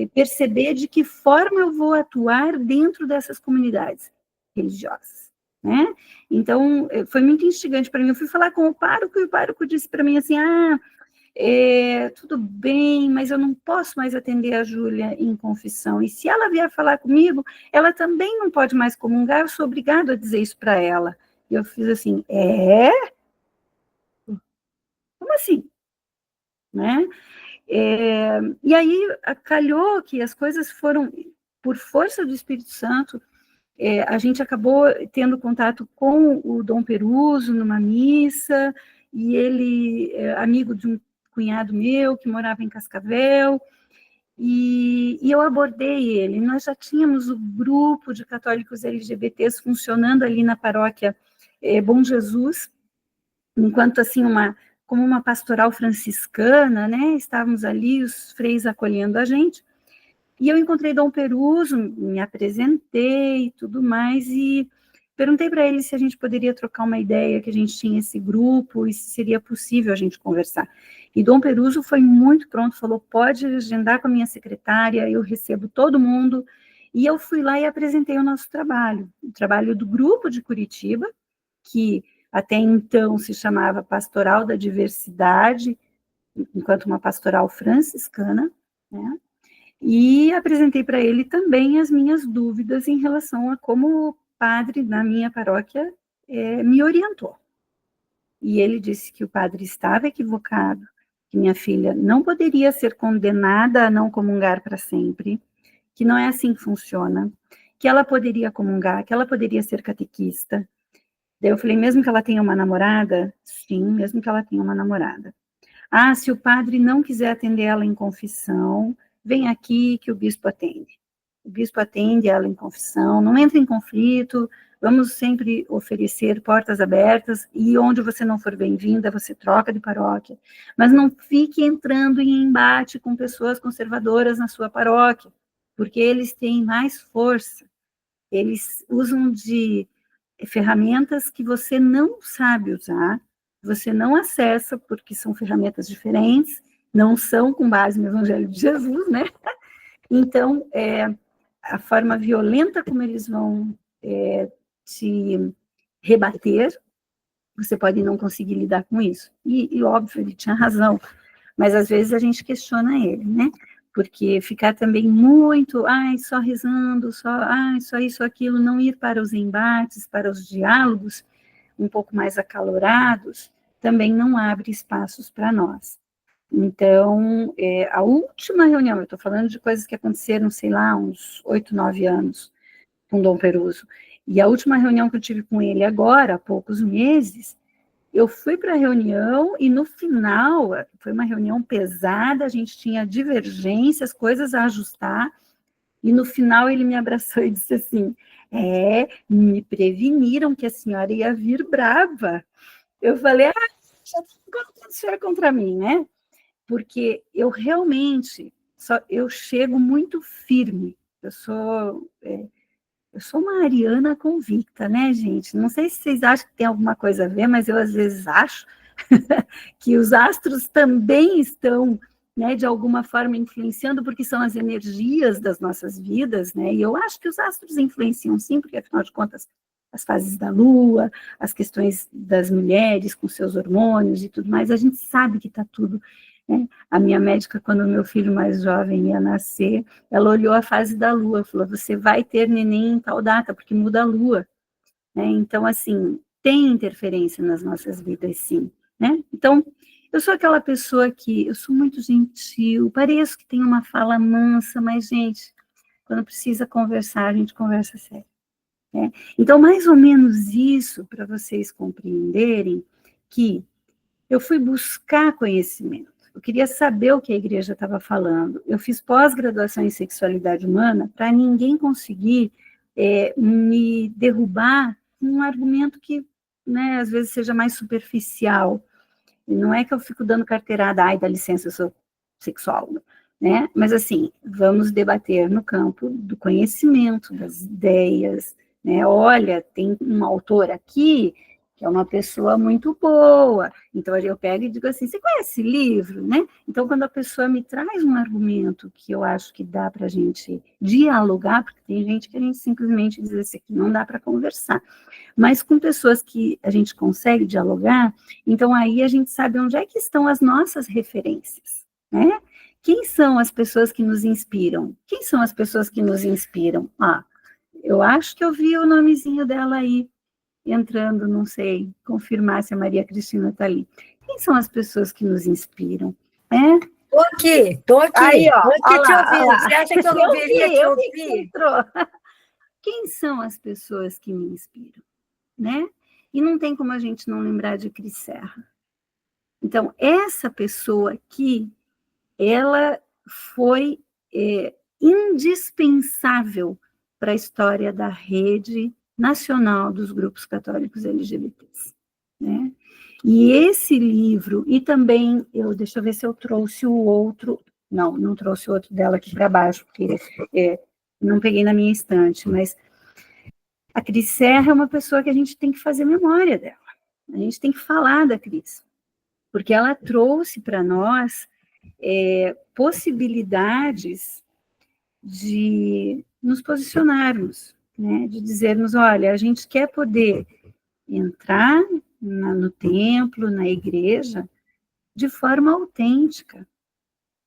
perceber de que forma eu vou atuar dentro dessas comunidades religiosas, né? Então, foi muito instigante para mim. Eu fui falar com o pároco, e o pároco disse para mim assim, tudo bem, mas eu não posso mais atender a Júlia em confissão, e se ela vier falar comigo, ela também não pode mais comungar, eu sou obrigado a dizer isso para ela. E eu fiz assim, como assim? Né? E aí, calhou que as coisas foram, por força do Espírito Santo, a gente acabou tendo contato com o Dom Peruso numa missa, e ele, amigo de um cunhado meu, que morava em Cascavel, e eu abordei ele. Nós já tínhamos o grupo de católicos LGBTs funcionando ali na paróquia Bom Jesus, enquanto assim como uma pastoral franciscana, né? Estávamos ali, os freis acolhendo a gente, e eu encontrei Dom Peruso, me apresentei e tudo mais, e perguntei para ele se a gente poderia trocar uma ideia, que a gente tinha esse grupo, e se seria possível a gente conversar. E Dom Peruso foi muito pronto, falou, pode agendar com a minha secretária, eu recebo todo mundo, e eu fui lá e apresentei o nosso trabalho, o trabalho do grupo de Curitiba, que até então se chamava Pastoral da Diversidade, enquanto uma pastoral franciscana, né? E apresentei para ele também as minhas dúvidas em relação a como o padre na minha paróquia me orientou. E ele disse que o padre estava equivocado, que minha filha não poderia ser condenada a não comungar para sempre, que não é assim que funciona, que ela poderia comungar, que ela poderia ser catequista. Daí eu falei, mesmo que ela tenha uma namorada? Sim, mesmo que ela tenha uma namorada. Se o padre não quiser atender ela em confissão, vem aqui que o bispo atende. O bispo atende ela em confissão, não entra em conflito, vamos sempre oferecer portas abertas, e onde você não for bem-vinda, você troca de paróquia. Mas não fique entrando em embate com pessoas conservadoras na sua paróquia, porque eles têm mais força, eles usam de ferramentas que você não sabe usar, você não acessa, porque são ferramentas diferentes, não são com base no Evangelho de Jesus, né? Então, a forma violenta como eles vão te rebater, você pode não conseguir lidar com isso. E óbvio, ele tinha razão, mas às vezes a gente questiona ele, né? Porque ficar também muito, só rezando, só isso, aquilo, não ir para os embates, para os diálogos um pouco mais acalorados, também não abre espaços para nós. Então, a última reunião, eu estou falando de coisas que aconteceram, sei lá, uns 8, 9 anos, com Dom Peruso, e a última reunião que eu tive com ele agora, há poucos meses, eu fui para a reunião e no final, foi uma reunião pesada, a gente tinha divergências, coisas a ajustar, e no final ele me abraçou e disse assim, me preveniram que a senhora ia vir brava. Eu falei, já está colocando a senhora contra mim, né? Porque eu realmente, eu chego muito firme, eu sou uma ariana convicta, né, gente? Não sei se vocês acham que tem alguma coisa a ver, mas eu às vezes acho que os astros também estão, né, de alguma forma influenciando, porque são as energias das nossas vidas, né? E eu acho que os astros influenciam sim, porque afinal de contas, as fases da Lua, as questões das mulheres com seus hormônios e tudo mais, a gente sabe que está tudo, né? A minha médica, quando o meu filho mais jovem ia nascer, ela olhou a fase da Lua, falou, você vai ter neném em tal data, porque muda a Lua, né? Então, assim, tem interferência nas nossas vidas, sim, né? Então, eu sou aquela pessoa que, eu sou muito gentil, pareço que tenho uma fala mansa, mas, gente, quando precisa conversar, a gente conversa sério, né? Então, mais ou menos isso, para vocês compreenderem que eu fui buscar conhecimento, eu queria saber o que a igreja estava falando, eu fiz pós-graduação em sexualidade humana para ninguém conseguir me derrubar com um argumento que, né, às vezes seja mais superficial. E não é que eu fico dando carteirada, dá licença, eu sou sexóloga, né? Mas assim, vamos debater no campo do conhecimento, das ideias, né? Olha, tem um autor aqui que é uma pessoa muito boa. Então, eu pego e digo assim, você conhece esse livro, né? Então, quando a pessoa me traz um argumento que eu acho que dá para a gente dialogar, porque tem gente que a gente simplesmente diz assim, que não dá para conversar, mas com pessoas que a gente consegue dialogar, então aí a gente sabe onde é que estão as nossas referências, né? Quem são as pessoas que nos inspiram? Quem são as pessoas que nos inspiram? Ah, eu acho que eu vi o nomezinho dela aí, entrando, não sei, confirmar se a Maria Cristina está ali. Quem são as pessoas que nos inspiram? É? Tô aqui. Aí, ó, tô aqui te ouvindo. Lá. Você acha que eu não viria te ouvir? Quem são as pessoas que me inspiram, né? E não tem como a gente não lembrar de Cris Serra. Então, essa pessoa aqui, ela foi indispensável para a história da rede nacional dos grupos católicos LGBTs, né? E esse livro, e também, deixa eu ver se eu trouxe o outro, não trouxe o outro dela aqui para baixo, porque não peguei na minha estante, mas a Cris Serra é uma pessoa que a gente tem que fazer memória dela, a gente tem que falar da Cris, porque ela trouxe para nós possibilidades de nos posicionarmos, né? De dizermos, olha, a gente quer poder entrar no templo, na igreja, de forma autêntica.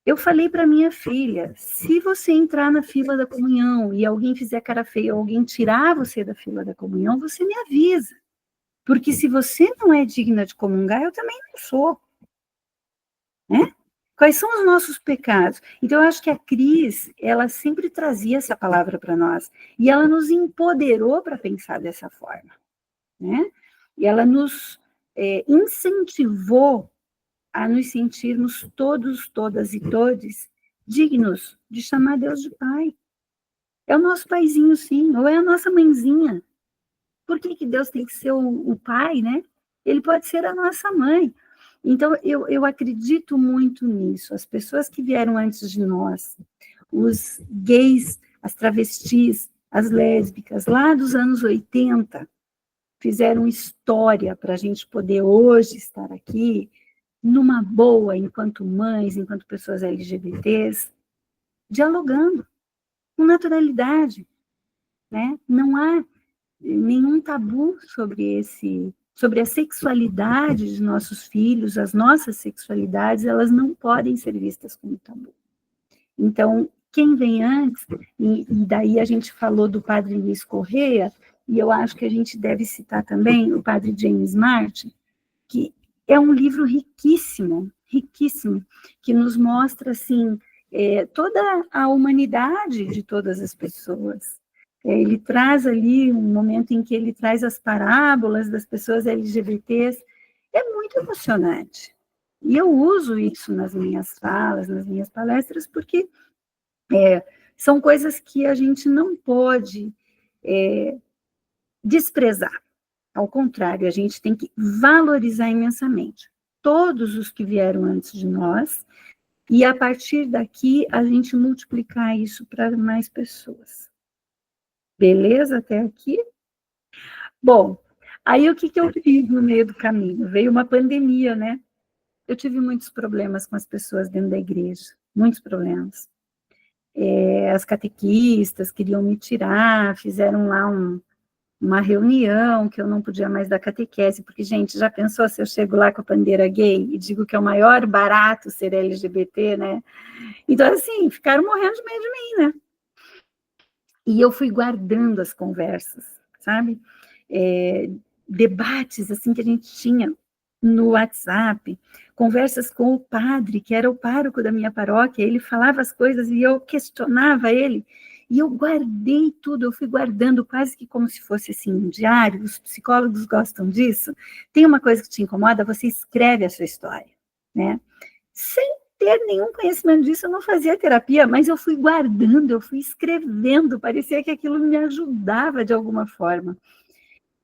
Eu falei para minha filha, se você entrar na fila da comunhão e alguém fizer cara feia, ou alguém tirar você da fila da comunhão, você me avisa. Porque se você não é digna de comungar, eu também não sou. Né? Quais são os nossos pecados? Então, eu acho que a Cris, ela sempre trazia essa palavra para nós, e ela nos empoderou para pensar dessa forma, né? E ela nos incentivou a nos sentirmos todos, todas e todes dignos de chamar Deus de Pai. É o nosso paizinho, sim, ou é a nossa mãezinha. Por que Deus tem que ser o pai, né? Ele pode ser a nossa mãe. Então, eu acredito muito nisso. As pessoas que vieram antes de nós, os gays, as travestis, as lésbicas, lá dos anos 80, fizeram história para a gente poder hoje estar aqui, numa boa, enquanto mães, enquanto pessoas LGBTs, dialogando com naturalidade, né? Não há nenhum tabu sobre a sexualidade de nossos filhos, as nossas sexualidades, elas não podem ser vistas como tabu. Então, quem vem antes, e daí a gente falou do padre Luiz Correia, e eu acho que a gente deve citar também o padre James Martin, que é um livro riquíssimo, riquíssimo, que nos mostra, assim, toda a humanidade de todas as pessoas. Ele traz ali um momento em que ele traz as parábolas das pessoas LGBTs, é muito emocionante. E eu uso isso nas minhas falas, nas minhas palestras, porque são coisas que a gente não pode desprezar. Ao contrário, a gente tem que valorizar imensamente todos os que vieram antes de nós, e a partir daqui a gente multiplicar isso para mais pessoas. Beleza até aqui? Bom, aí o que eu fiz no meio do caminho? Veio uma pandemia, né? Eu tive muitos problemas com as pessoas dentro da igreja, muitos problemas. As catequistas queriam me tirar, fizeram lá uma reunião que eu não podia mais dar catequese, porque, gente, já pensou se eu chego lá com a bandeira gay e digo que é o maior barato ser LGBT, né? Então, assim, ficaram morrendo de medo de mim, né? E eu fui guardando as conversas, sabe? Debates, assim, que a gente tinha no WhatsApp, conversas com o padre, que era o pároco da minha paróquia, ele falava as coisas e eu questionava ele, e eu guardei tudo, eu fui guardando quase que como se fosse assim um diário, os psicólogos gostam disso. Tem uma coisa que te incomoda, você escreve a sua história, né? Sem ter nenhum conhecimento disso, eu não fazia terapia, mas eu fui guardando, eu fui escrevendo, parecia que aquilo me ajudava de alguma forma.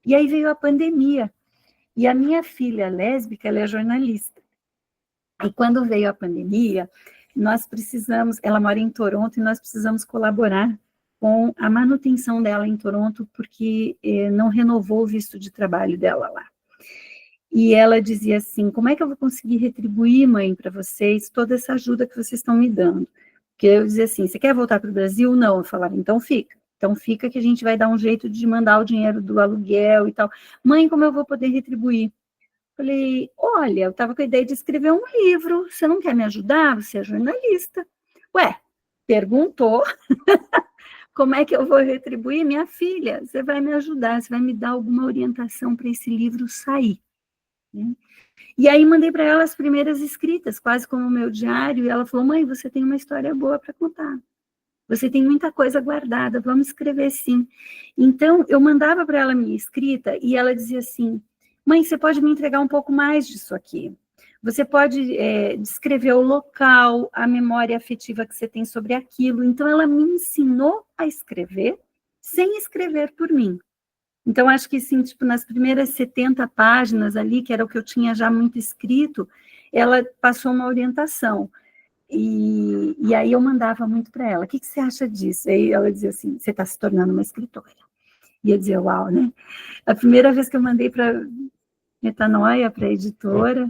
E aí veio a pandemia, e a minha filha lésbica, ela é jornalista. E quando veio a pandemia, nós precisamos, ela mora em Toronto, e nós precisamos colaborar com a manutenção dela em Toronto, porque não renovou o visto de trabalho dela lá. E ela dizia assim, como é que eu vou conseguir retribuir, mãe, para vocês, toda essa ajuda que vocês estão me dando? Porque eu dizia assim, você quer voltar para o Brasil? Não. Eu falava, então fica. Então fica que a gente vai dar um jeito de mandar o dinheiro do aluguel e tal. Mãe, como eu vou poder retribuir? Falei, olha, eu estava com a ideia de escrever um livro, você não quer me ajudar? Você é jornalista. Ué, perguntou, como é que eu vou retribuir? Minha filha, você vai me ajudar, você vai me dar alguma orientação para esse livro sair. Né? E aí mandei para ela as primeiras escritas, quase como o meu diário, e ela falou, mãe, você tem uma história boa para contar. Você tem muita coisa guardada, vamos escrever sim. Então, eu mandava para ela a minha escrita e ela dizia assim, mãe, você pode me entregar um pouco mais disso aqui. Você pode descrever o local, a memória afetiva que você tem sobre aquilo. Então, ela me ensinou a escrever sem escrever por mim. Então, acho que, assim, tipo, nas primeiras 70 páginas ali, que era o que eu tinha já muito escrito, ela passou uma orientação. E aí eu mandava muito para ela, o que você acha disso? Aí ela dizia assim, você está se tornando uma escritora. E eu dizia, uau, né? A primeira vez que eu mandei para Metanoia, para a editora,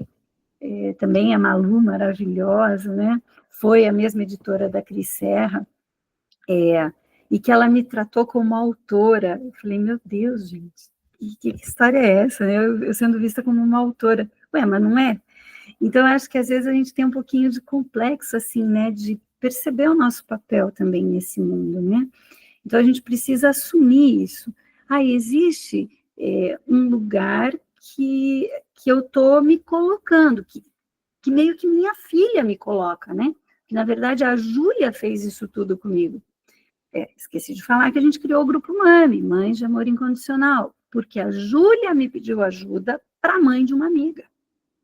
também a Malu, maravilhosa, né? Foi a mesma editora da Cris Serra, e que ela me tratou como autora. Eu falei, meu Deus, gente, que história é essa? Eu sendo vista como uma autora. Ué, mas não é? Então, eu acho que às vezes a gente tem um pouquinho de complexo, assim, né, de perceber o nosso papel também nesse mundo, né? Então, a gente precisa assumir isso. Ah, existe um lugar que eu estou me colocando, que meio que minha filha me coloca, né? Que, na verdade, a Júlia fez isso tudo comigo. Esqueci de falar que a gente criou o Grupo Mami, Mães de Amor Incondicional, porque a Júlia me pediu ajuda para a mãe de uma amiga.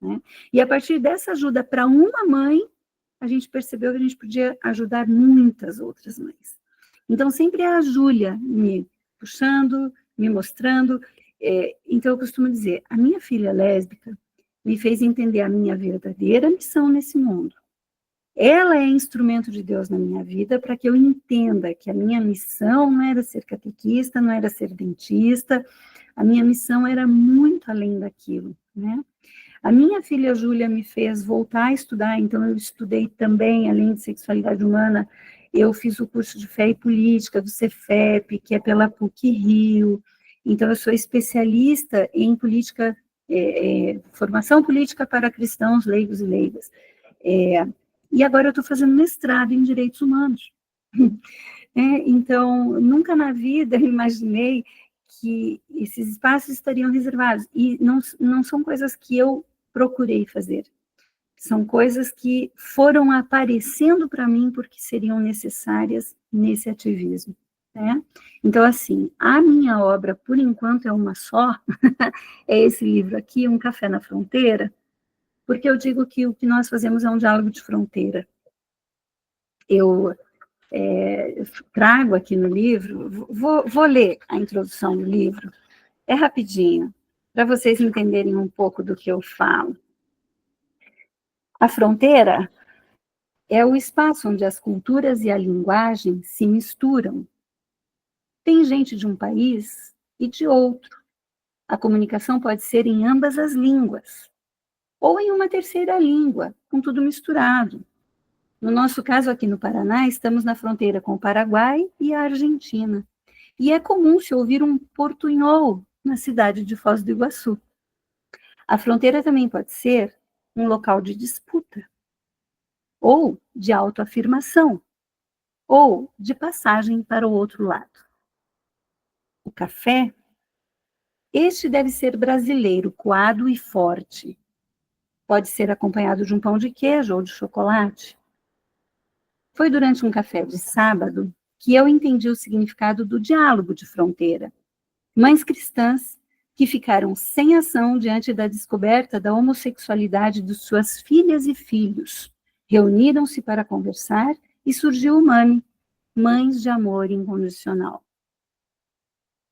Né? E a partir dessa ajuda para uma mãe, a gente percebeu que a gente podia ajudar muitas outras mães. Então, sempre é a Júlia me puxando, me mostrando. Então, eu costumo dizer, a minha filha lésbica me fez entender a minha verdadeira missão nesse mundo. Ela é instrumento de Deus na minha vida para que eu entenda que a minha missão não era ser catequista, não era ser dentista, a minha missão era muito além daquilo, né? A minha filha Júlia me fez voltar a estudar, então eu estudei também, além de sexualidade humana, eu fiz o curso de fé e política do Cefep, que é pela PUC-Rio, então eu sou especialista em política, formação política para cristãos, leigos e leigas. E agora eu estou fazendo mestrado em direitos humanos. Então, nunca na vida eu imaginei que esses espaços estariam reservados, e não são coisas que eu procurei fazer, são coisas que foram aparecendo para mim porque seriam necessárias nesse ativismo, né? Então, assim, a minha obra, por enquanto, é uma só, é esse livro aqui, Um Café na Fronteira, porque eu digo que o que nós fazemos é um diálogo de fronteira. Eu trago aqui no livro, vou ler a introdução do livro, é rapidinho, para vocês entenderem um pouco do que eu falo. A fronteira é o espaço onde as culturas e a linguagem se misturam. Tem gente de um país e de outro. A comunicação pode ser em ambas as línguas, ou em uma terceira língua, com tudo misturado. No nosso caso, aqui no Paraná, estamos na fronteira com o Paraguai e a Argentina. E é comum se ouvir um portunhol na cidade de Foz do Iguaçu. A fronteira também pode ser um local de disputa, ou de autoafirmação, ou de passagem para o outro lado. O café, este deve ser brasileiro, coado e forte. Pode ser acompanhado de um pão de queijo ou de chocolate. Foi durante um café de sábado que eu entendi o significado do diálogo de fronteira. Mães cristãs que ficaram sem ação diante da descoberta da homossexualidade de suas filhas e filhos, reuniram-se para conversar e surgiu o MAMI, Mães de Amor Incondicional.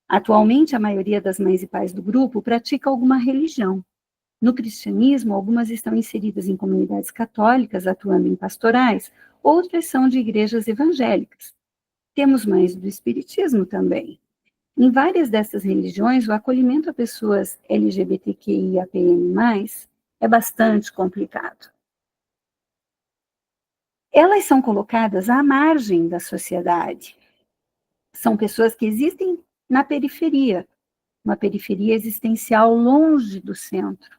Atualmente, a maioria das mães e pais do grupo pratica alguma religião. No cristianismo, algumas estão inseridas em comunidades católicas, atuando em pastorais, outras são de igrejas evangélicas. Temos mães do espiritismo também. Em várias dessas religiões, o acolhimento a pessoas LGBTQIAPN+, é bastante complicado. Elas são colocadas à margem da sociedade. São pessoas que existem na periferia, uma periferia existencial longe do centro.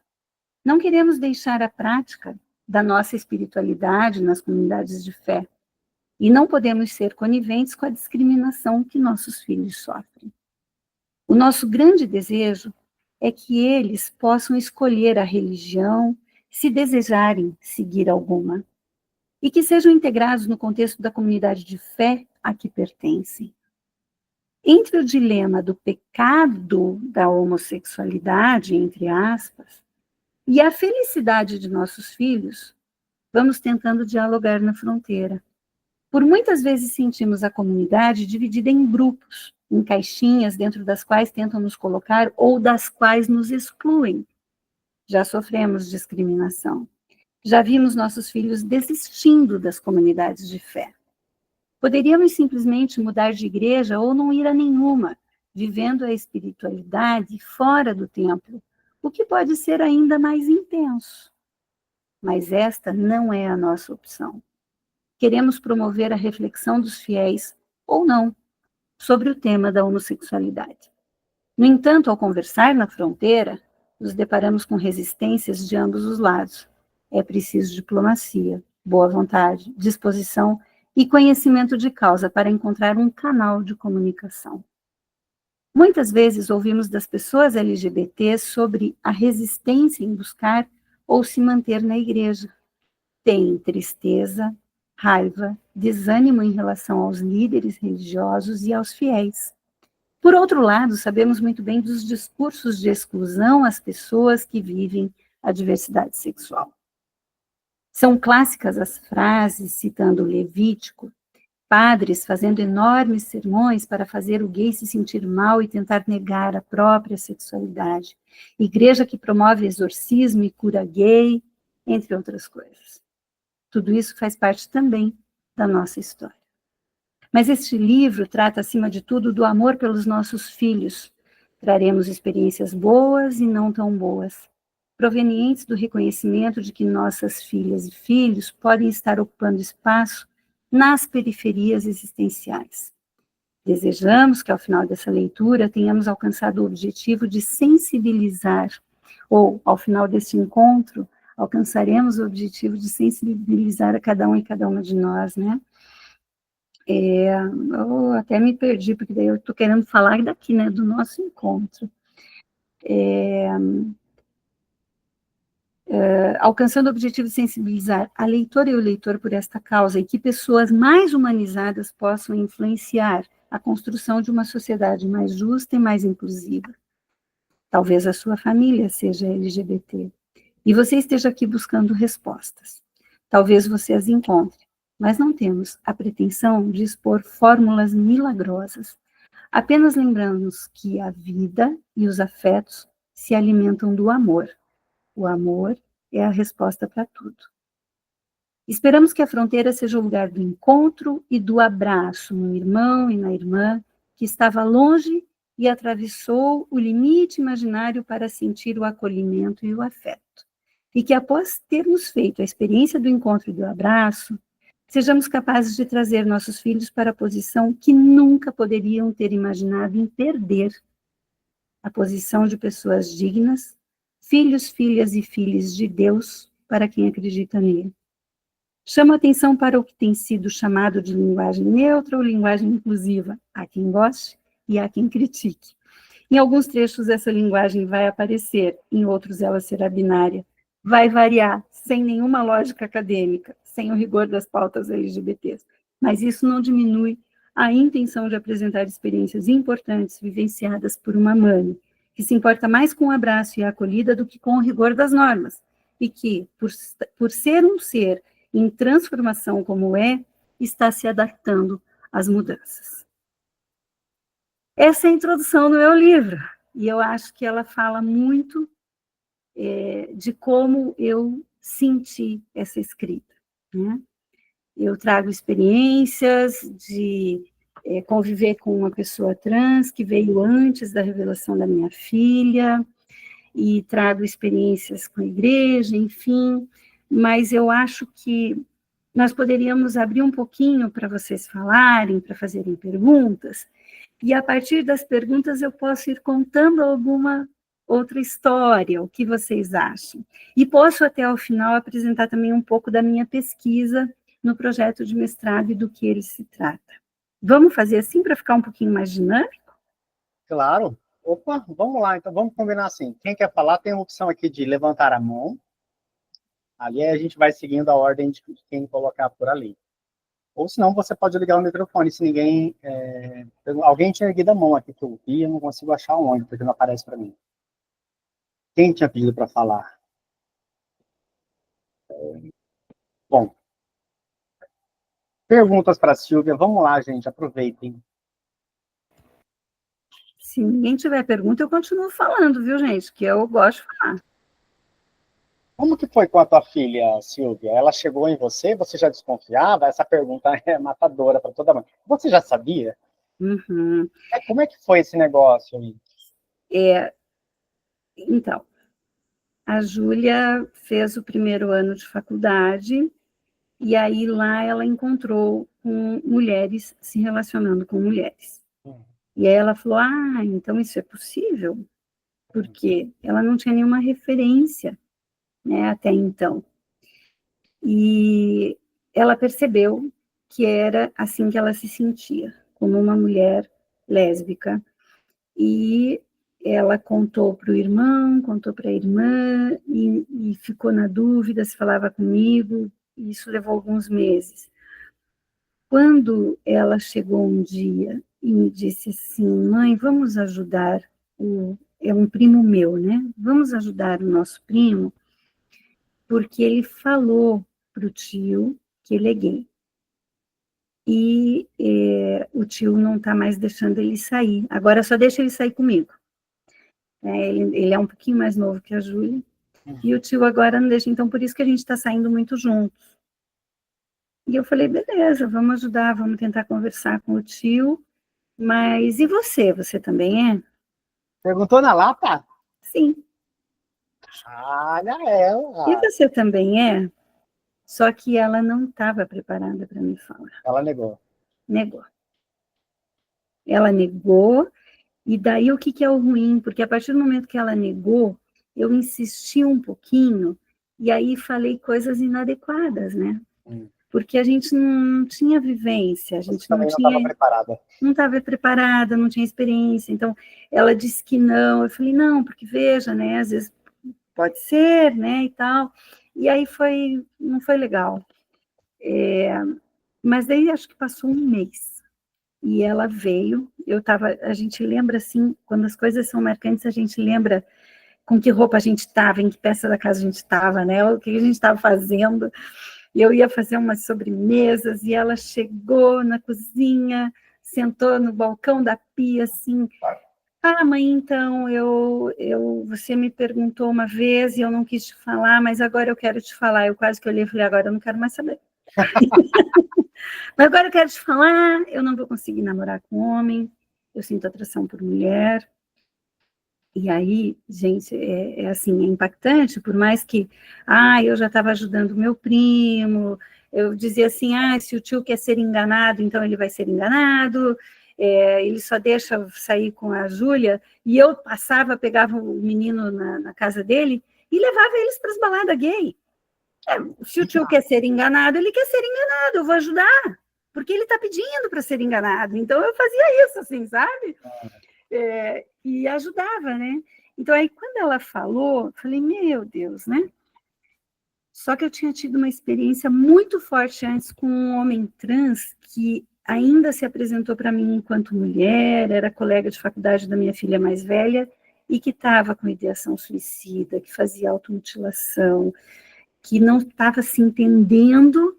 Não queremos deixar a prática da nossa espiritualidade nas comunidades de fé. E não podemos ser coniventes com a discriminação que nossos filhos sofrem. O nosso grande desejo é que eles possam escolher a religião, se desejarem seguir alguma, e que sejam integrados no contexto da comunidade de fé a que pertencem. Entre o dilema do pecado da homossexualidade, entre aspas, e a felicidade de nossos filhos, vamos tentando dialogar na fronteira. Por muitas vezes sentimos a comunidade dividida em grupos, em caixinhas dentro das quais tentam nos colocar ou das quais nos excluem. Já sofremos discriminação. Já vimos nossos filhos desistindo das comunidades de fé. Poderíamos simplesmente mudar de igreja ou não ir a nenhuma, vivendo a espiritualidade fora do templo, o que pode ser ainda mais intenso. Mas esta não é a nossa opção. Queremos promover a reflexão dos fiéis, ou não, sobre o tema da homossexualidade. No entanto, ao conversar na fronteira, nos deparamos com resistências de ambos os lados. É preciso diplomacia, boa vontade, disposição e conhecimento de causa para encontrar um canal de comunicação. Muitas vezes ouvimos das pessoas LGBT sobre a resistência em buscar ou se manter na igreja. Tem tristeza, raiva, desânimo em relação aos líderes religiosos e aos fiéis. Por outro lado, sabemos muito bem dos discursos de exclusão às pessoas que vivem a diversidade sexual. São clássicas as frases, citando Levítico, padres fazendo enormes sermões para fazer o gay se sentir mal e tentar negar a própria sexualidade. Igreja que promove exorcismo e cura gay, entre outras coisas. Tudo isso faz parte também da nossa história. Mas este livro trata, acima de tudo, do amor pelos nossos filhos. Traremos experiências boas e não tão boas, provenientes do reconhecimento de que nossas filhas e filhos podem estar ocupando espaço nas periferias existenciais. Desejamos que, ao final dessa leitura, tenhamos alcançado o objetivo de sensibilizar, ou, ao final deste encontro, alcançaremos o objetivo de sensibilizar a cada um e cada uma de nós, né? Eu até me perdi, porque daí eu estou querendo falar daqui, né, do nosso encontro. Alcançando o objetivo de sensibilizar a leitora e o leitor por esta causa, e que pessoas mais humanizadas possam influenciar a construção de uma sociedade mais justa e mais inclusiva. Talvez a sua família seja LGBT, e você esteja aqui buscando respostas. Talvez você as encontre, mas não temos a pretensão de expor fórmulas milagrosas. Apenas lembramos que a vida e os afetos se alimentam do amor. O amor é a resposta para tudo. Esperamos que a fronteira seja o lugar do encontro e do abraço no irmão e na irmã que estava longe e atravessou o limite imaginário para sentir o acolhimento e o afeto. E que, após termos feito a experiência do encontro e do abraço, sejamos capazes de trazer nossos filhos para a posição que nunca poderiam ter imaginado em perder, a posição de pessoas dignas, filhos, filhas e filhas de Deus, para quem acredita nele. Chamo a atenção para o que tem sido chamado de linguagem neutra ou linguagem inclusiva, há quem goste e há quem critique. Em alguns trechos essa linguagem vai aparecer, em outros ela será binária, vai variar, sem nenhuma lógica acadêmica, sem o rigor das pautas LGBTs, mas isso não diminui a intenção de apresentar experiências importantes vivenciadas por uma mãe, que se importa mais com o abraço e a acolhida do que com o rigor das normas, e que, por ser um ser em transformação como é, está se adaptando às mudanças. Essa é a introdução do meu livro, e eu acho que ela fala muito de como eu senti essa escrita, né? Eu trago experiências de conviver com uma pessoa trans que veio antes da revelação da minha filha, e trago experiências com a igreja, enfim, mas eu acho que nós poderíamos abrir um pouquinho para vocês falarem, para fazerem perguntas, e a partir das perguntas eu posso ir contando alguma outra história, o que vocês acham. E posso até ao final apresentar também um pouco da minha pesquisa no projeto de mestrado e do que ele se trata. Vamos fazer assim para ficar um pouquinho mais dinâmico? Claro. Opa, vamos lá, então vamos combinar assim. Quem quer falar tem a opção aqui de levantar a mão. Ali a gente vai seguindo a ordem de quem colocar por ali. Ou senão você pode ligar o microfone, se ninguém... alguém tinha erguido a mão aqui que eu vi, eu não consigo achar onde, porque não aparece para mim. Quem tinha pedido para falar? Bom. Perguntas para a Silvia. Vamos lá, gente, aproveitem. Se ninguém tiver pergunta, eu continuo falando, viu, gente? Que eu gosto de falar. Como que foi com a tua filha, Silvia? Ela chegou em você? Você já desconfiava? Essa pergunta é matadora para toda mãe. Você já sabia? Uhum. Como é que foi esse negócio aí? Então, a Júlia fez o primeiro ano de faculdade, e aí lá ela encontrou com mulheres, se relacionando com mulheres. E aí ela falou, então isso é possível? Porque ela não tinha nenhuma referência, né, até então. E ela percebeu que era assim que ela se sentia, como uma mulher lésbica. E ela contou para o irmão, contou para a irmã, e ficou na dúvida se falava comigo, e isso levou alguns meses. Quando ela chegou um dia e me disse assim, mãe, vamos ajudar, é um primo meu, né? Vamos ajudar o nosso primo, porque ele falou para o tio que ele é gay. E o tio não está mais deixando ele sair, agora só deixa ele sair comigo. Ele é um pouquinho mais novo que a Júlia, e o tio agora não deixa, então por isso que a gente está saindo muito juntos. E eu falei, beleza, vamos ajudar, vamos tentar conversar com o tio, mas e você? Você também é? Perguntou na lata? Sim. Olha ela. E você também é? Só que ela não estava preparada para me falar. Ela negou. Negou. Ela negou, e daí o que é o ruim? Porque a partir do momento que ela negou, eu insisti um pouquinho, e aí falei coisas inadequadas, né? Porque a gente não tinha vivência, a gente não estava preparada. Não estava preparada, não tinha experiência, então ela disse que não, eu falei, não, porque veja, né, às vezes pode ser, né, e tal, e aí não foi legal. Mas daí acho que passou um mês, e ela veio, a gente lembra assim, quando as coisas são marcantes, a gente lembra com que roupa a gente estava, em que peça da casa a gente estava, né, o que a gente estava fazendo. Eu ia fazer umas sobremesas, e ela chegou na cozinha, sentou no balcão da pia, assim, mãe, então, você me perguntou uma vez, e eu não quis te falar, mas agora eu quero te falar. Eu quase que olhei e falei, agora eu não quero mais saber. Mas agora eu quero te falar, eu não vou conseguir namorar com homem, eu sinto atração por mulher. E aí, gente, assim, é impactante, por mais que, eu já estava ajudando o meu primo, eu dizia assim, se o tio quer ser enganado, então ele vai ser enganado, ele só deixa sair com a Júlia, e eu pegava o menino na casa dele, e levava eles para as baladas gay. Se o tio quer ser enganado, ele quer ser enganado, eu vou ajudar, porque ele está pedindo para ser enganado, então eu fazia isso, assim, sabe? E ajudava, né? Então, aí, quando ela falou, eu falei, meu Deus, né? Só que eu tinha tido uma experiência muito forte antes com um homem trans que ainda se apresentou para mim enquanto mulher, era colega de faculdade da minha filha mais velha, e que estava com ideação suicida, que fazia automutilação, que não estava se entendendo,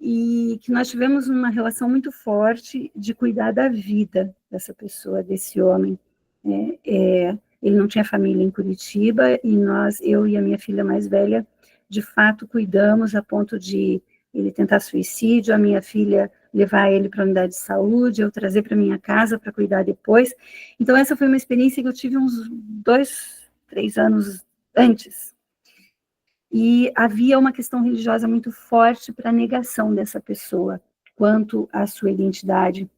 e que nós tivemos uma relação muito forte de cuidar da vida dessa pessoa, desse homem. Ele não tinha família em Curitiba, e eu e a minha filha mais velha, de fato, cuidamos a ponto de ele tentar suicídio, a minha filha levar ele para a unidade de saúde, eu trazer para minha casa para cuidar depois. Então, essa foi uma experiência que eu tive uns 2, 3 anos antes. E havia uma questão religiosa muito forte para a negação dessa pessoa quanto à sua identidade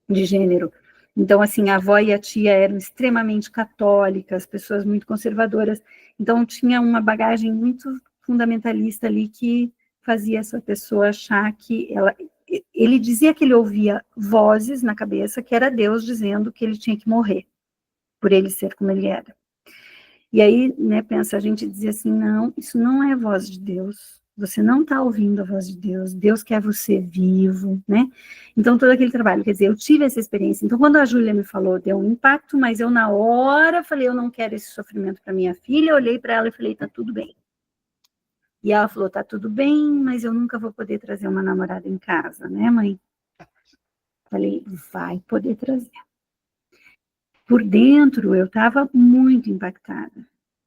de gênero. Então, assim, a avó e a tia eram extremamente católicas, pessoas muito conservadoras, então tinha uma bagagem muito fundamentalista ali que fazia essa pessoa achar que ele dizia que ele ouvia vozes na cabeça, que era Deus dizendo que ele tinha que morrer, por ele ser como ele era. E aí, né, pensa, a gente dizia assim, não, isso não é voz de Deus, você não está ouvindo a voz de Deus, Deus quer você vivo, né? Então, todo aquele trabalho, quer dizer, eu tive essa experiência. Então, quando a Júlia me falou, deu um impacto, mas eu, na hora, falei, eu não quero esse sofrimento para minha filha, eu olhei para ela e falei, tá tudo bem. E ela falou, tá tudo bem, mas eu nunca vou poder trazer uma namorada em casa, né, mãe? Falei, vai poder trazer. Por dentro, eu estava muito impactada.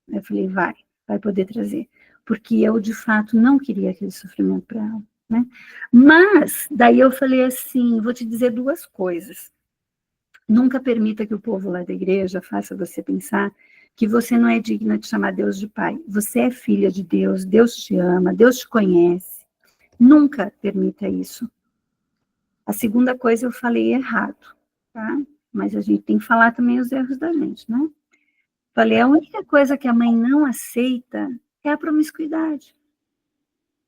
Eu falei, vai poder trazer. Porque eu, de fato, não queria aquele sofrimento para ela, né? Mas, daí eu falei assim, vou te dizer 2 coisas. Nunca permita que o povo lá da igreja faça você pensar que você não é digna de chamar Deus de pai. Você é filha de Deus, Deus te ama, Deus te conhece. Nunca permita isso. A segunda coisa eu falei errado, tá? Mas a gente tem que falar também os erros da gente, né? Falei, a única coisa que a mãe não aceita é a promiscuidade.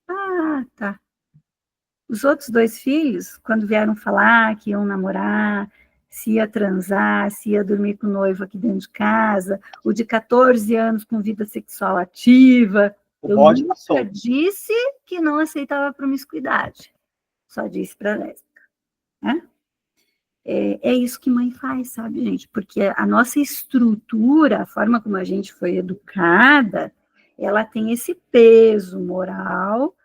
Ah, tá. Os outros 2 filhos, quando vieram falar que iam namorar, se ia transar, se ia dormir com o noivo aqui dentro de casa, o de 14 anos com vida sexual ativa, eu nunca disse que não aceitava a promiscuidade. Só disse para lésbica, né? É isso que mãe faz, sabe, gente? Porque a nossa estrutura, a forma como a gente foi educada, ela tem esse peso moral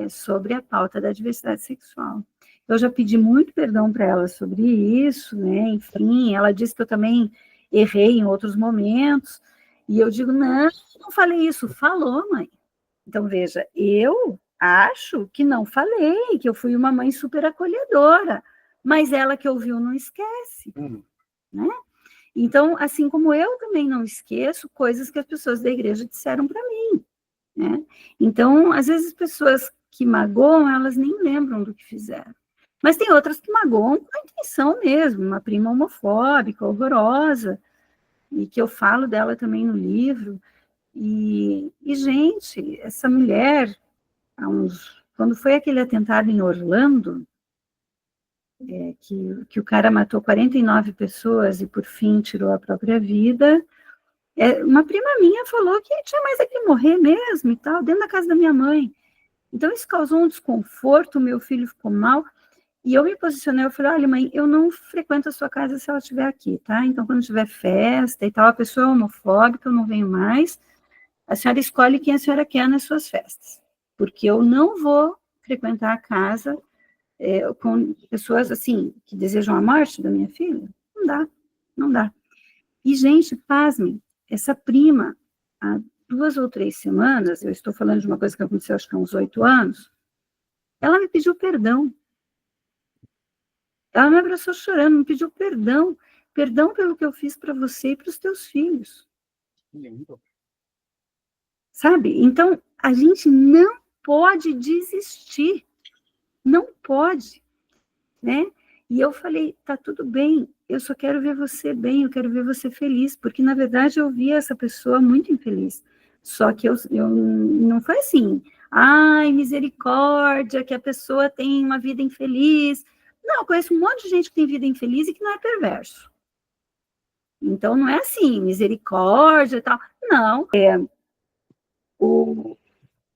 sobre a pauta da diversidade sexual. Eu já pedi muito perdão para ela sobre isso, né? Enfim, ela disse que eu também errei em outros momentos, e eu digo, não falei isso. Falou, mãe. Então, veja, eu acho que não falei, que eu fui uma mãe super acolhedora, mas ela que ouviu não esquece, né? Então, assim como eu também não esqueço coisas que as pessoas da igreja disseram para mim, né? Então, às vezes as pessoas que magoam, elas nem lembram do que fizeram. Mas tem outras que magoam com a intenção mesmo, uma prima homofóbica, horrorosa, e que eu falo dela também no livro. E gente, essa mulher, quando foi aquele atentado em Orlando, que o cara matou 49 pessoas e, por fim, tirou a própria vida, uma prima minha falou que tinha mais é que morrer mesmo e tal, dentro da casa da minha mãe. Então, isso causou um desconforto, meu filho ficou mal, e eu me posicionei, eu falei, olha, mãe, eu não frequento a sua casa se ela estiver aqui, tá? Então, quando tiver festa e tal, a pessoa é homofóbica, eu não venho mais, a senhora escolhe quem a senhora quer nas suas festas, porque eu não vou frequentar a casa com pessoas, assim, que desejam a morte da minha filha. Não dá, não dá. E, gente, pasmem, essa prima, há 2 ou 3 semanas, eu estou falando de uma coisa que aconteceu, acho que há uns 8 anos, ela me pediu perdão. Ela me abraçou chorando, me pediu perdão. Perdão pelo que eu fiz para você e para os teus filhos. Lindo. Sabe? Então, a gente não pode desistir. Não pode, né? E eu falei, tá tudo bem, eu só quero ver você bem, eu quero ver você feliz, porque, na verdade, eu via essa pessoa muito infeliz. Só que eu não foi assim, ai, misericórdia, que a pessoa tem uma vida infeliz. Não, eu conheço um monte de gente que tem vida infeliz e que não é perverso. Então, não é assim, misericórdia e tal. Não,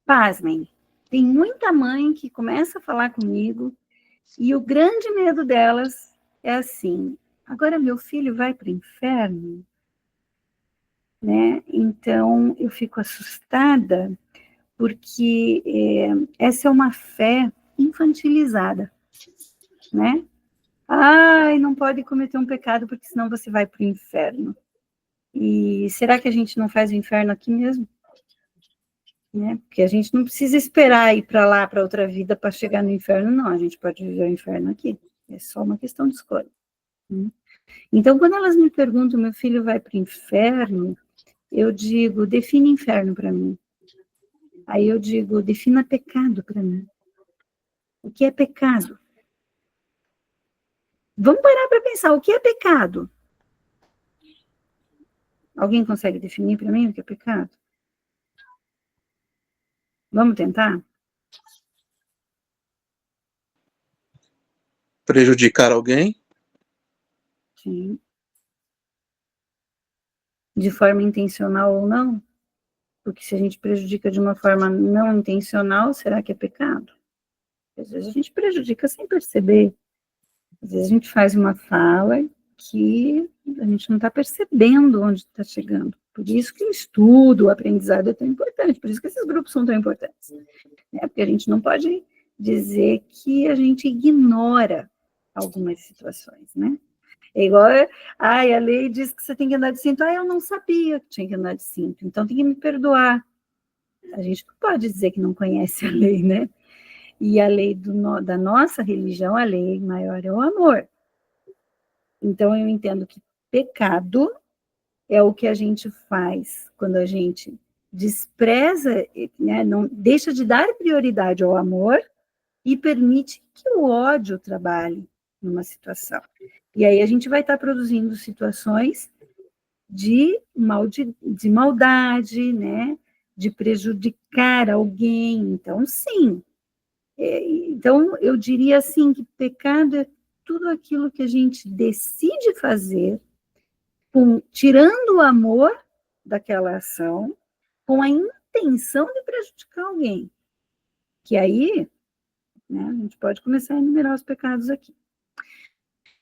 pasmem, tem muita mãe que começa a falar comigo e o grande medo delas é assim, agora meu filho vai para o inferno? Né? Então, eu fico assustada porque essa é uma fé infantilizada, né? Ai, não pode cometer um pecado porque senão você vai para o inferno. E será que a gente não faz o inferno aqui mesmo? né? Porque a gente não precisa esperar ir para lá, para outra vida, para chegar no inferno, não. A gente pode viver o inferno aqui. É só uma questão de escolha. Né? Então, quando elas me perguntam, meu filho vai para o inferno, eu digo, define inferno para mim. Aí eu digo, defina pecado para mim. O que é pecado? Vamos parar para pensar, o que é pecado? Alguém consegue definir para mim o que é pecado? Vamos tentar? Prejudicar alguém? Sim. De forma intencional ou não? Porque se a gente prejudica de uma forma não intencional, será que é pecado? Às vezes a gente prejudica sem perceber. Às vezes a gente faz uma fala que a gente não está percebendo onde está chegando. Por isso que o estudo, o aprendizado é tão importante, por isso que esses grupos são tão importantes. Né? Porque a gente não pode dizer que a gente ignora algumas situações, né? É igual, a lei diz que você tem que andar de cinto. Eu não sabia que tinha que andar de cinto, então tem que me perdoar. A gente não pode dizer que não conhece a lei, né? E a lei da nossa religião, a lei maior é o amor. Então, eu entendo que pecado é o que a gente faz quando a gente despreza, né, não deixa de dar prioridade ao amor e permite que o ódio trabalhe numa situação. E aí a gente vai estar produzindo situações de maldade, né, de prejudicar alguém. Então, sim. Então, eu diria assim que pecado é tudo aquilo que a gente decide fazer, tirando o amor daquela ação, com a intenção de prejudicar alguém. Que aí, né, a gente pode começar a enumerar os pecados aqui.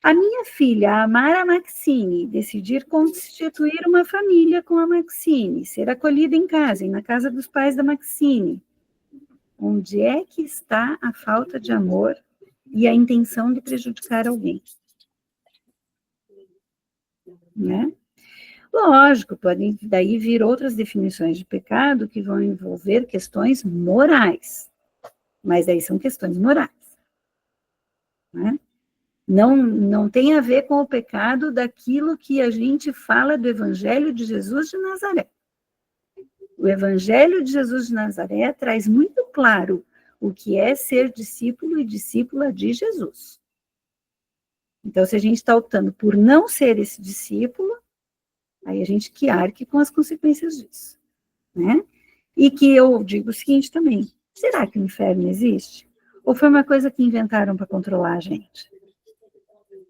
A minha filha, a Mara Maxine, decidir constituir uma família com a Maxine, ser acolhida em casa, e na casa dos pais da Maxine. Onde é que está a falta de amor e a intenção de prejudicar alguém? Né? Lógico, podem daí vir outras definições de pecado que vão envolver questões morais, mas aí são questões morais. Né? Não tem a ver com o pecado daquilo que a gente fala do Evangelho de Jesus de Nazaré. O Evangelho de Jesus de Nazaré traz muito claro o que é ser discípulo e discípula de Jesus. Então, se a gente está optando por não ser esse discípulo, aí a gente que arque com as consequências disso. Né? E que eu digo o seguinte também, será que o inferno existe? Ou foi uma coisa que inventaram para controlar a gente?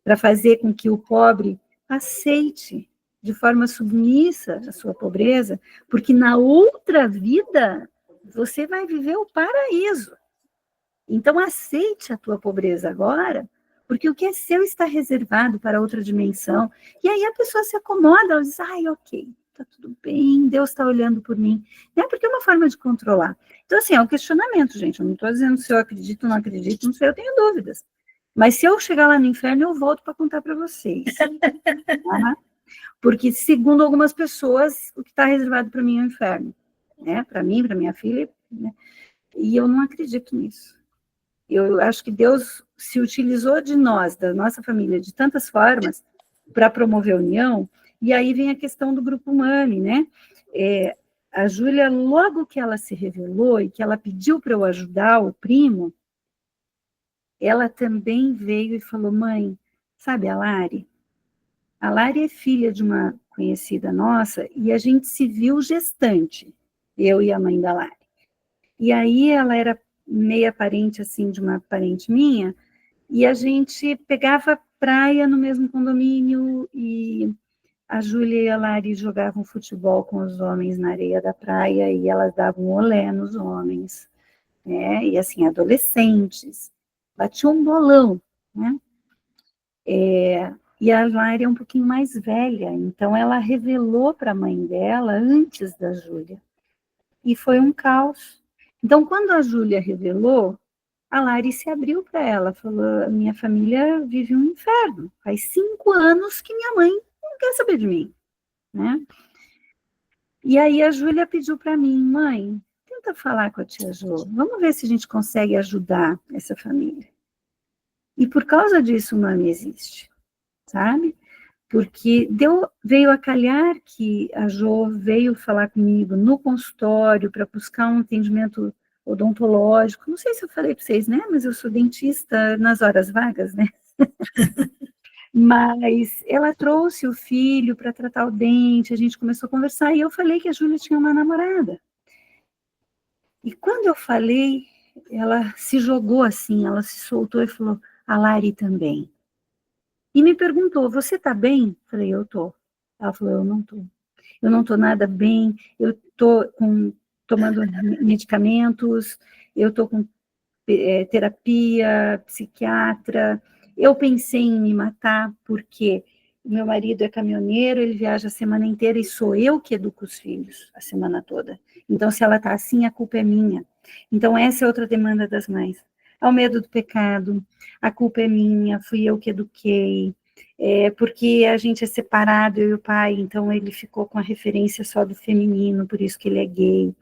Para fazer com que o pobre aceite de forma submissa a sua pobreza, porque na outra vida você vai viver o paraíso. Então aceite a tua pobreza agora, porque o que é seu está reservado para outra dimensão. E aí a pessoa se acomoda, ela diz, ok, tá tudo bem, Deus está olhando por mim. Porque é uma forma de controlar. Então, assim, é um questionamento, gente. Eu não estou dizendo se eu acredito ou não acredito, não sei, eu tenho dúvidas. Mas se eu chegar lá no inferno, eu volto para contar para vocês. Tá? Porque, segundo algumas pessoas, o que está reservado para mim é o inferno. Né? Para mim, para minha filha. Né? E eu não acredito nisso. Eu acho que Deus se utilizou de nós, da nossa família, de tantas formas, para promover a união. E aí vem a questão do grupo Mani, né? A Júlia, logo que ela se revelou e que ela pediu para eu ajudar o primo, ela também veio e falou, mãe, sabe a Lari? A Lari é filha de uma conhecida nossa e a gente se viu gestante, eu e a mãe da Lari. E aí ela era meia parente, assim, de uma parente minha, e a gente pegava praia no mesmo condomínio e a Júlia e a Lari jogavam futebol com os homens na areia da praia e elas davam olé nos homens, né? E assim, adolescentes, batiam um bolão, né? E a Lari é um pouquinho mais velha, então ela revelou para a mãe dela antes da Júlia. E foi um caos. Então, quando a Júlia revelou, a Lari se abriu para ela, falou, minha família vive um inferno, faz 5 anos que minha mãe não quer saber de mim, né? E aí a Júlia pediu para mim, mãe, tem tenta falar com a tia Jo, vamos ver se a gente consegue ajudar essa família. E por causa disso o nome existe, sabe? Porque veio a calhar que a Jo veio falar comigo no consultório para buscar um atendimento odontológico. Não sei se eu falei para vocês, né? Mas eu sou dentista nas horas vagas, né? Mas ela trouxe o filho para tratar o dente, a gente começou a conversar e eu falei que a Júlia tinha uma namorada. E quando eu falei, ela se jogou assim, ela se soltou e falou, a Lari também. E me perguntou, você tá bem? Falei, eu tô. Ela falou, eu não tô. Eu não tô nada bem, eu tô tomando medicamentos, eu tô com terapia, psiquiatra. Eu pensei em me matar porque o meu marido é caminhoneiro, ele viaja a semana inteira e sou eu que educo os filhos a semana toda. Então, se ela tá assim, a culpa é minha. Então, essa é outra demanda das mães. Ao medo do pecado, a culpa é minha, fui eu que eduquei, porque a gente é separado, eu e o pai, então ele ficou com a referência só do feminino, por isso que ele é gay.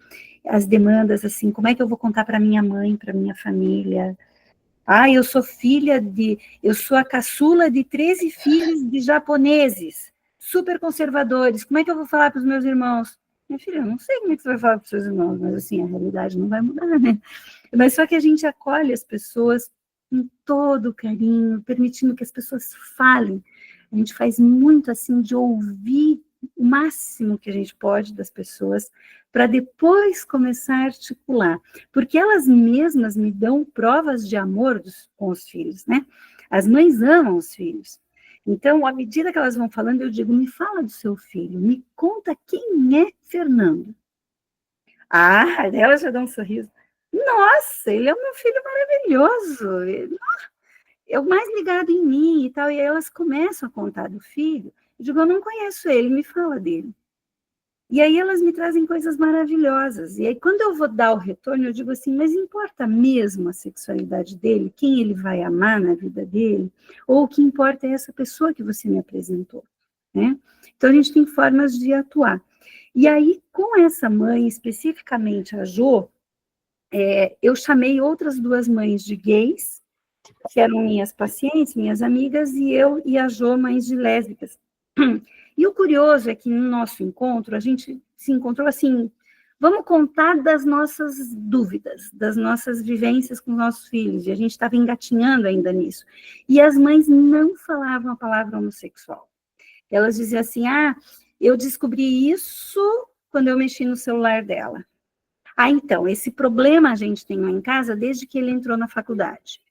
As demandas, assim, como é que eu vou contar para minha mãe, para minha família? Ah, eu sou a caçula de 13 filhos de japoneses, super conservadores, como é que eu vou falar para os meus irmãos? Minha filha, eu não sei como é que você vai falar para os seus irmãos, mas assim, a realidade não vai mudar, né? Mas só que a gente acolhe as pessoas com todo o carinho, permitindo que as pessoas falem. A gente faz muito assim de ouvir o máximo que a gente pode das pessoas, para depois começar a articular. Porque elas mesmas me dão provas de amor com os filhos, né? As mães amam os filhos. Então, à medida que elas vão falando, eu digo, me fala do seu filho, me conta quem é Fernando. Ah, ela já dá um sorriso. Nossa, ele é o meu filho maravilhoso, ele é o mais ligado em mim e tal. E aí elas começam a contar do filho. Eu digo, eu não conheço ele, me fala dele. E aí elas me trazem coisas maravilhosas. E aí quando eu vou dar o retorno, eu digo assim, mas importa mesmo a sexualidade dele? Quem ele vai amar na vida dele? Ou o que importa é essa pessoa que você me apresentou, né? Então a gente tem formas de atuar. E aí, com essa mãe, especificamente a Jo, eu chamei outras duas mães de gays, que eram minhas pacientes, minhas amigas, e eu e a Jo, mães de lésbicas. E o curioso é que no nosso encontro, a gente se encontrou assim, vamos contar das nossas dúvidas, das nossas vivências com os nossos filhos, e a gente estava engatinhando ainda nisso. E as mães não falavam a palavra homossexual. Elas diziam assim, eu descobri isso quando eu mexi no celular dela. Então, esse problema a gente tem lá em casa desde que ele entrou na faculdade.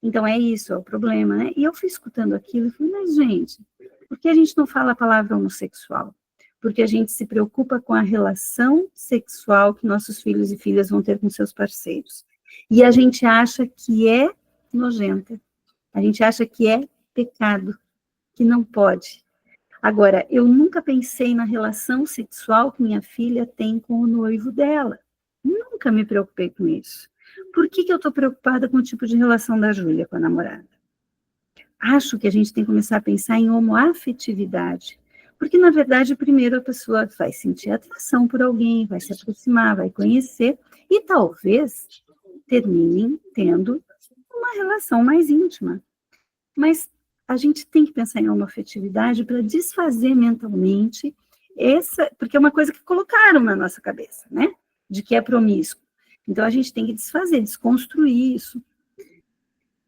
Então, é isso, é o problema, né? E eu fui escutando aquilo e falei, mas, gente, por que a gente não fala a palavra homossexual? Porque a gente se preocupa com a relação sexual que nossos filhos e filhas vão ter com seus parceiros. E a gente acha que é nojenta. A gente acha que é pecado, que não pode. Agora, eu nunca pensei na relação sexual que minha filha tem com o noivo dela. Nunca me preocupei com isso. Por que eu estou preocupada com o tipo de relação da Júlia com a namorada? Acho que a gente tem que começar a pensar em homoafetividade. Porque, na verdade, primeiro a pessoa vai sentir atração por alguém, vai se aproximar, vai conhecer, e talvez terminem tendo uma relação mais íntima. Mas a gente tem que pensar em homoafetividade para desfazer mentalmente porque é uma coisa que colocaram na nossa cabeça, né? De que é promíscuo. Então, a gente tem que desfazer, desconstruir isso.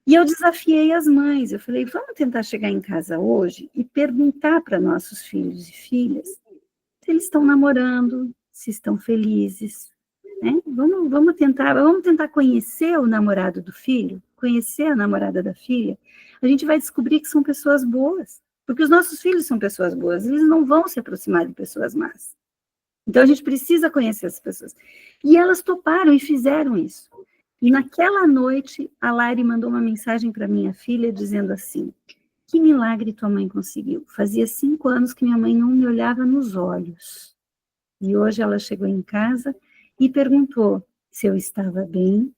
E eu desafiei as mães, eu falei, vamos tentar chegar em casa hoje e perguntar para nossos filhos e filhas se eles estão namorando, se estão felizes, né? Vamos tentar conhecer o namorado do filho, conhecer a namorada da filha, a gente vai descobrir que são pessoas boas, porque os nossos filhos são pessoas boas, eles não vão se aproximar de pessoas más. Então, a gente precisa conhecer essas pessoas. E elas toparam e fizeram isso. E naquela noite, a Lari mandou uma mensagem para minha filha, dizendo assim, que milagre tua mãe conseguiu. Fazia 5 anos que minha mãe não me olhava nos olhos. E hoje ela chegou em casa e perguntou se eu estava bem,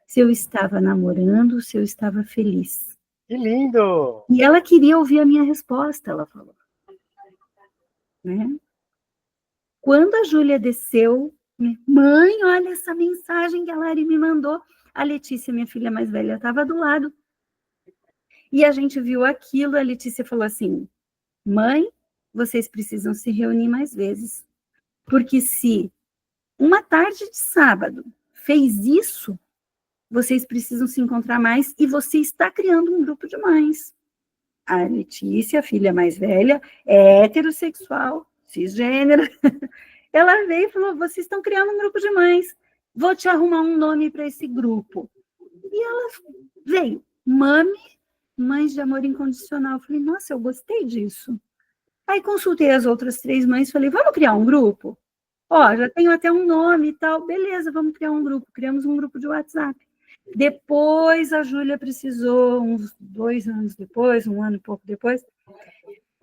se eu estava namorando, se eu estava feliz. Que lindo! E ela queria ouvir a minha resposta, ela falou. Né? Quando a Júlia desceu Mãe, olha essa mensagem que a Lari me mandou. A Letícia, minha filha mais velha, estava do lado. E a gente viu aquilo, a Letícia falou assim, mãe, vocês precisam se reunir mais vezes. Porque se uma tarde de sábado fez isso, vocês precisam se encontrar mais e você está criando um grupo de mães. A Letícia, a filha mais velha, é heterossexual, cisgênera. Ela veio e falou, vocês estão criando um grupo de mães. Vou te arrumar um nome para esse grupo. E ela veio, Mães de Amor Incondicional. Eu falei, nossa, eu gostei disso. Aí consultei as outras 3 mães, falei, vamos criar um grupo? Ó, já tenho até um nome e tal. Beleza, vamos criar um grupo. Criamos um grupo de WhatsApp. Depois, a Júlia precisou, uns 2 anos depois, 1 ano e pouco depois,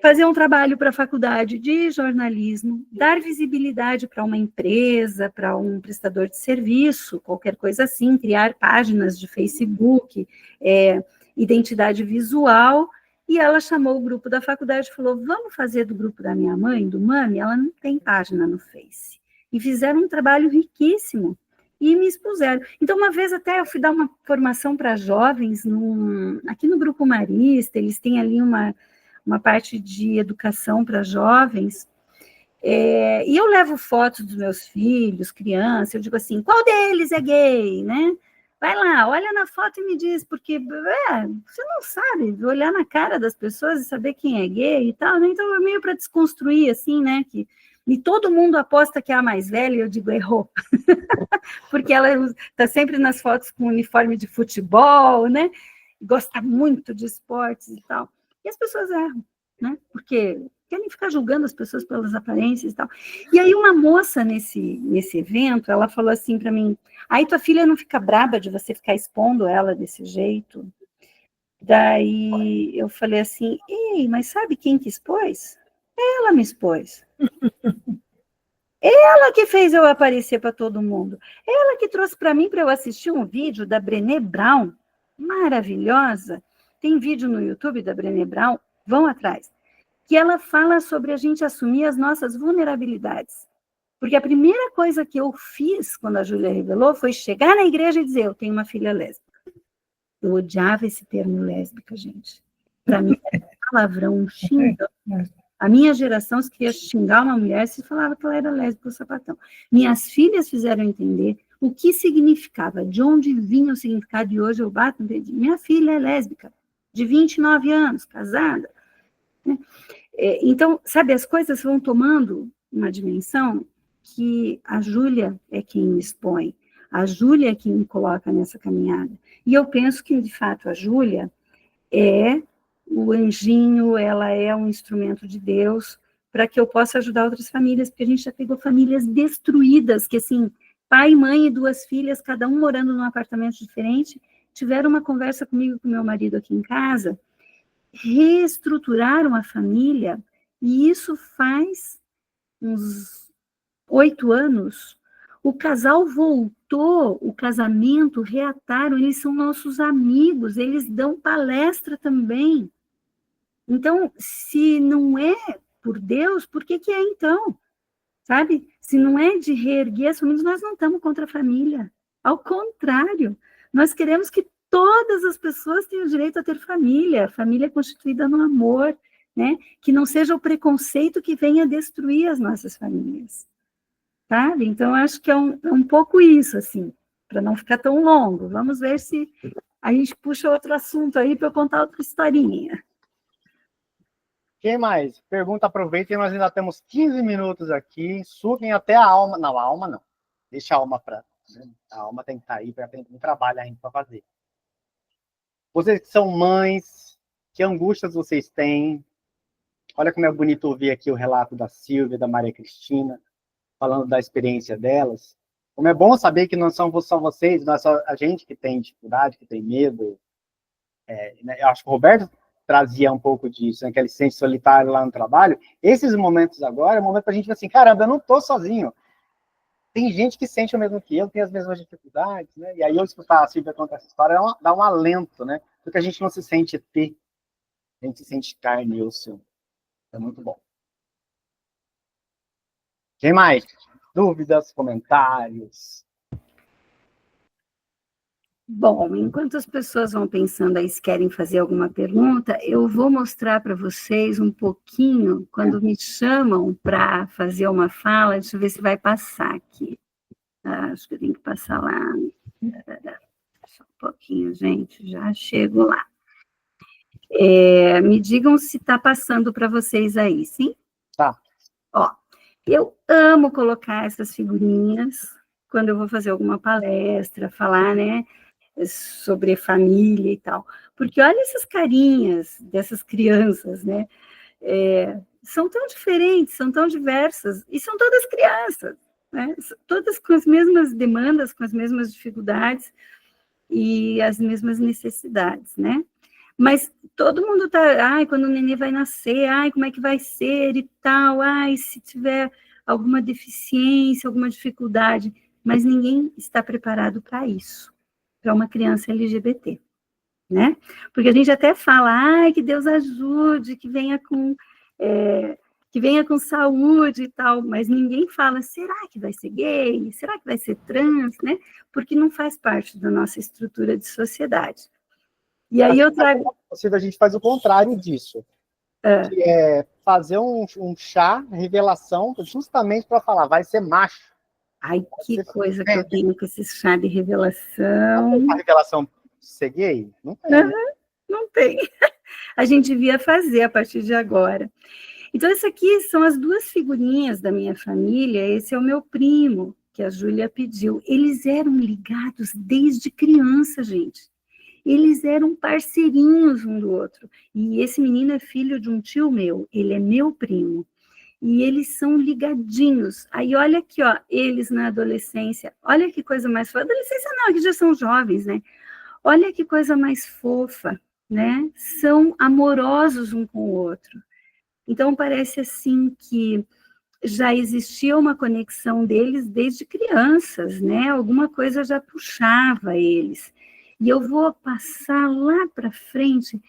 fazer um trabalho para a faculdade de jornalismo, dar visibilidade para uma empresa, para um prestador de serviço, qualquer coisa assim, criar páginas de Facebook, identidade visual, e ela chamou o grupo da faculdade e falou, vamos fazer do grupo da minha mãe, do Mami, ela não tem página no Face. E fizeram um trabalho riquíssimo, e me expuseram. Então, uma vez até eu fui dar uma formação para jovens, aqui no Grupo Marista, eles têm ali uma parte de educação para jovens, e eu levo fotos dos meus filhos, crianças, eu digo assim, qual deles é gay, né? Vai lá, olha na foto e me diz, porque você não sabe olhar na cara das pessoas e saber quem é gay e tal, né? Então, é meio para desconstruir, assim, né? E todo mundo aposta que é a mais velha, e eu digo, errou. Porque ela está sempre nas fotos com uniforme de futebol, né? Gosta muito de esportes e tal. E as pessoas erram, né? Porque querem ficar julgando as pessoas pelas aparências e tal. E aí uma moça nesse evento, ela falou assim para mim, aí tua filha não fica braba de você ficar expondo ela desse jeito? Daí eu falei assim, ei, mas sabe quem que expôs? Ela me expôs. Ela que fez eu aparecer para todo mundo. Ela que trouxe para mim para eu assistir um vídeo da Brené Brown, maravilhosa. Tem vídeo no YouTube da Brené Brown, vão atrás. Que ela fala sobre a gente assumir as nossas vulnerabilidades. Porque a primeira coisa que eu fiz quando a Júlia revelou foi chegar na igreja e dizer, eu tenho uma filha lésbica. Eu odiava esse termo lésbica, gente. Para mim era um palavrão, um xingão. A minha geração, se queria xingar uma mulher, se falava que ela era lésbica ou sapatão. Minhas filhas fizeram entender o que significava, de onde vinha o significado, e hoje eu bato no dedo. Minha filha é lésbica, de 29 anos, casada. Né? Então, sabe, as coisas vão tomando uma dimensão que a Júlia é quem me expõe, a Júlia é quem me coloca nessa caminhada. E eu penso que, de fato, a Júlia é o anjinho, ela é um instrumento de Deus para que eu possa ajudar outras famílias, porque a gente já pegou famílias destruídas, que assim, pai, mãe e 2 filhas, cada um morando num apartamento diferente, tiveram uma conversa comigo e com meu marido aqui em casa, reestruturaram a família, e isso faz uns 8 anos, o casal voltou, o casamento, reataram, eles são nossos amigos, eles dão palestra também. Então, se não é por Deus, por que é então? Sabe? Se não é de reerguer as famílias, nós não estamos contra a família. Ao contrário, nós queremos que todas as pessoas tenham direito a ter família, família constituída no amor, né? Que não seja o preconceito que venha destruir as nossas famílias. Sabe? Então, acho que é um pouco isso, assim, para não ficar tão longo. Vamos ver se a gente puxa outro assunto aí para eu contar outra historinha. Quem mais? Pergunta, aproveitem, nós ainda temos 15 minutos aqui. Suguem até a alma. Não, a alma não. Deixa a alma para. A alma tem que estar aí, tem um trabalho ainda para fazer. Vocês que são mães, que angústias vocês têm? Olha como é bonito ouvir aqui o relato da Silvia, da Maria Cristina, falando da experiência delas. Como é bom saber que não são só vocês, não é só a gente que tem dificuldade, que tem medo. Né? Eu acho que o Roberto trazia um pouco disso, né? Que ele se sente solitário lá no trabalho. Esses momentos agora é o momento para a gente ver assim, caramba, eu não estou sozinho. Tem gente que sente o mesmo que eu, tem as mesmas dificuldades, né? E aí eu escutar a Silvia contar essa história dá um alento, né? Porque a gente não se sente ET, a gente se sente carne e osso. É muito bom. Quem mais? dúvidas, comentários? Bom, enquanto as pessoas vão pensando aí se querem fazer alguma pergunta, eu vou mostrar para vocês um pouquinho, quando me chamam para fazer uma fala, deixa eu ver se vai passar aqui. Acho que eu tenho que passar lá. Só um pouquinho, gente, já chego lá. Me digam se está passando para vocês aí, sim? Tá. Ó, eu amo colocar essas figurinhas quando eu vou fazer alguma palestra, falar, né, sobre família e tal. Porque olha essas carinhas dessas crianças, né? São tão diferentes, são tão diversas, e são todas crianças, né? Todas com as mesmas demandas, com as mesmas dificuldades e as mesmas necessidades, né? Mas todo mundo tá, ai, quando o nenê vai nascer, ai, como é que vai ser e tal, ai, se tiver alguma deficiência, alguma dificuldade, mas ninguém está preparado para isso, para uma criança LGBT, né? Porque a gente até fala, ai, que Deus ajude, que venha com saúde e tal, mas ninguém fala, será que vai ser gay? Será que vai ser trans, né? Porque não faz parte da nossa estrutura de sociedade. E aí eu trago... A gente faz o contrário disso. Que é fazer um chá, revelação, justamente para falar, vai ser macho. Ai, que coisa que eu tenho com esse chá de revelação. A revelação ser gay? Não tem. Né? Não tem. A gente devia fazer a partir de agora. Então, isso aqui são as duas figurinhas da minha família. Esse é o meu primo, que a Júlia pediu. Eles eram ligados desde criança, gente. Eles eram parceirinhos um do outro. E esse menino é filho de um tio meu, ele é meu primo. E eles são ligadinhos. Aí olha aqui, ó, eles na adolescência. Olha que coisa mais fofa. Adolescência não, que já são jovens, né? Olha que coisa mais fofa, né? São amorosos um com o outro. Então parece assim que já existia uma conexão deles desde crianças, né? Alguma coisa já puxava eles. E eu vou passar lá para frente,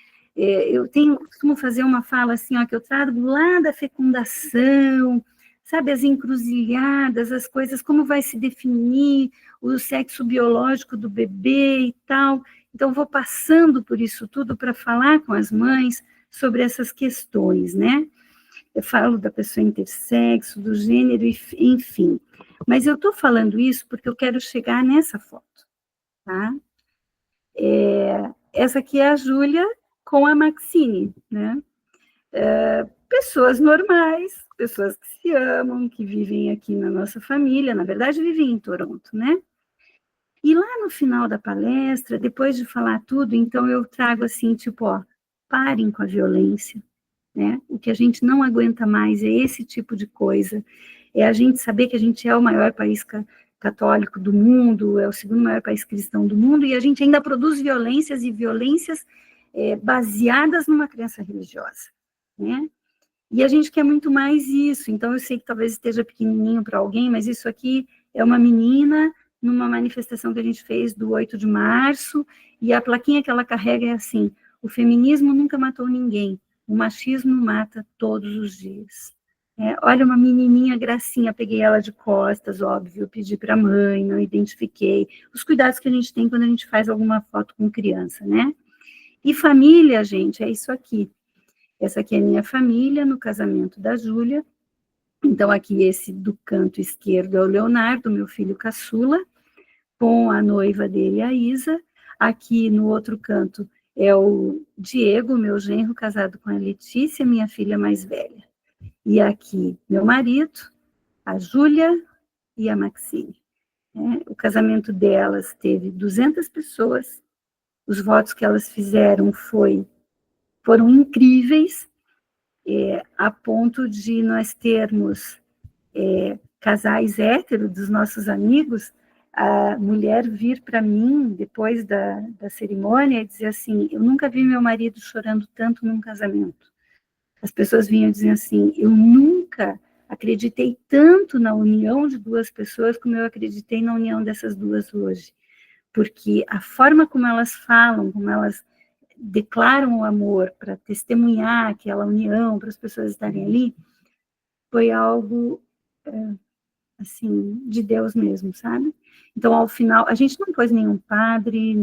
costumo fazer uma fala assim, ó, que eu trago lá da fecundação, sabe, as encruzilhadas, as coisas, como vai se definir o sexo biológico do bebê e tal. Então, vou passando por isso tudo para falar com as mães sobre essas questões, né? Eu falo da pessoa intersexo, do gênero, enfim. Mas eu estou falando isso porque eu quero chegar nessa foto, tá? Essa aqui é a Júlia com a Maxine, né? Pessoas normais, pessoas que se amam, que vivem aqui na nossa família, na verdade vivem em Toronto, né? E lá no final da palestra, depois de falar tudo, então eu trago assim, tipo, ó, parem com a violência, né? O que a gente não aguenta mais é esse tipo de coisa, é a gente saber que a gente é o maior país católico do mundo, é o segundo maior país cristão do mundo, e a gente ainda produz violências, e violências baseadas numa crença religiosa, né? E a gente quer muito mais isso, então eu sei que talvez esteja pequenininho para alguém, mas isso aqui é uma menina numa manifestação que a gente fez do 8 de março, e a plaquinha que ela carrega é assim, o feminismo nunca matou ninguém, o machismo mata todos os dias. Olha, uma menininha gracinha, peguei ela de costas, óbvio, pedi para a mãe, não identifiquei, os cuidados que a gente tem quando a gente faz alguma foto com criança, né? E família, gente, é isso aqui. Essa aqui é minha família, no casamento da Júlia. Então, aqui esse do canto esquerdo é o Leonardo, meu filho caçula, com a noiva dele, a Isa. Aqui no outro canto é o Diego, meu genro, casado com a Letícia, minha filha mais velha. E aqui, meu marido, a Júlia e a Maxine. O casamento delas teve 200 pessoas, os votos que elas fizeram foram incríveis, a ponto de nós termos casais héteros dos nossos amigos, a mulher vir para mim, depois da cerimônia, e dizer assim, eu nunca vi meu marido chorando tanto num casamento. As pessoas vinham dizer assim, eu nunca acreditei tanto na união de duas pessoas como eu acreditei na união dessas duas hoje. Porque a forma como elas falam, como elas declaram o amor para testemunhar aquela união, para as pessoas estarem ali, foi algo assim, de Deus mesmo, sabe? Então, ao final, a gente não pôs nenhum padre,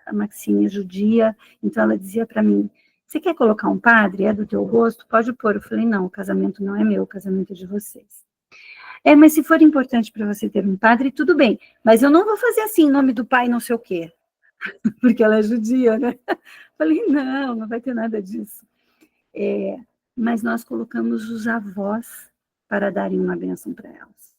a Maxine é judia, então ela dizia para mim, você quer colocar um padre? É do teu gosto? Pode pôr. Eu falei, não, o casamento não é meu, o casamento é de vocês. Mas se for importante para você ter um padre, tudo bem, mas eu não vou fazer assim, em nome do pai não sei o quê, porque ela é judia, né? Falei, não vai ter nada disso. Mas nós colocamos os avós para darem uma bênção para elas.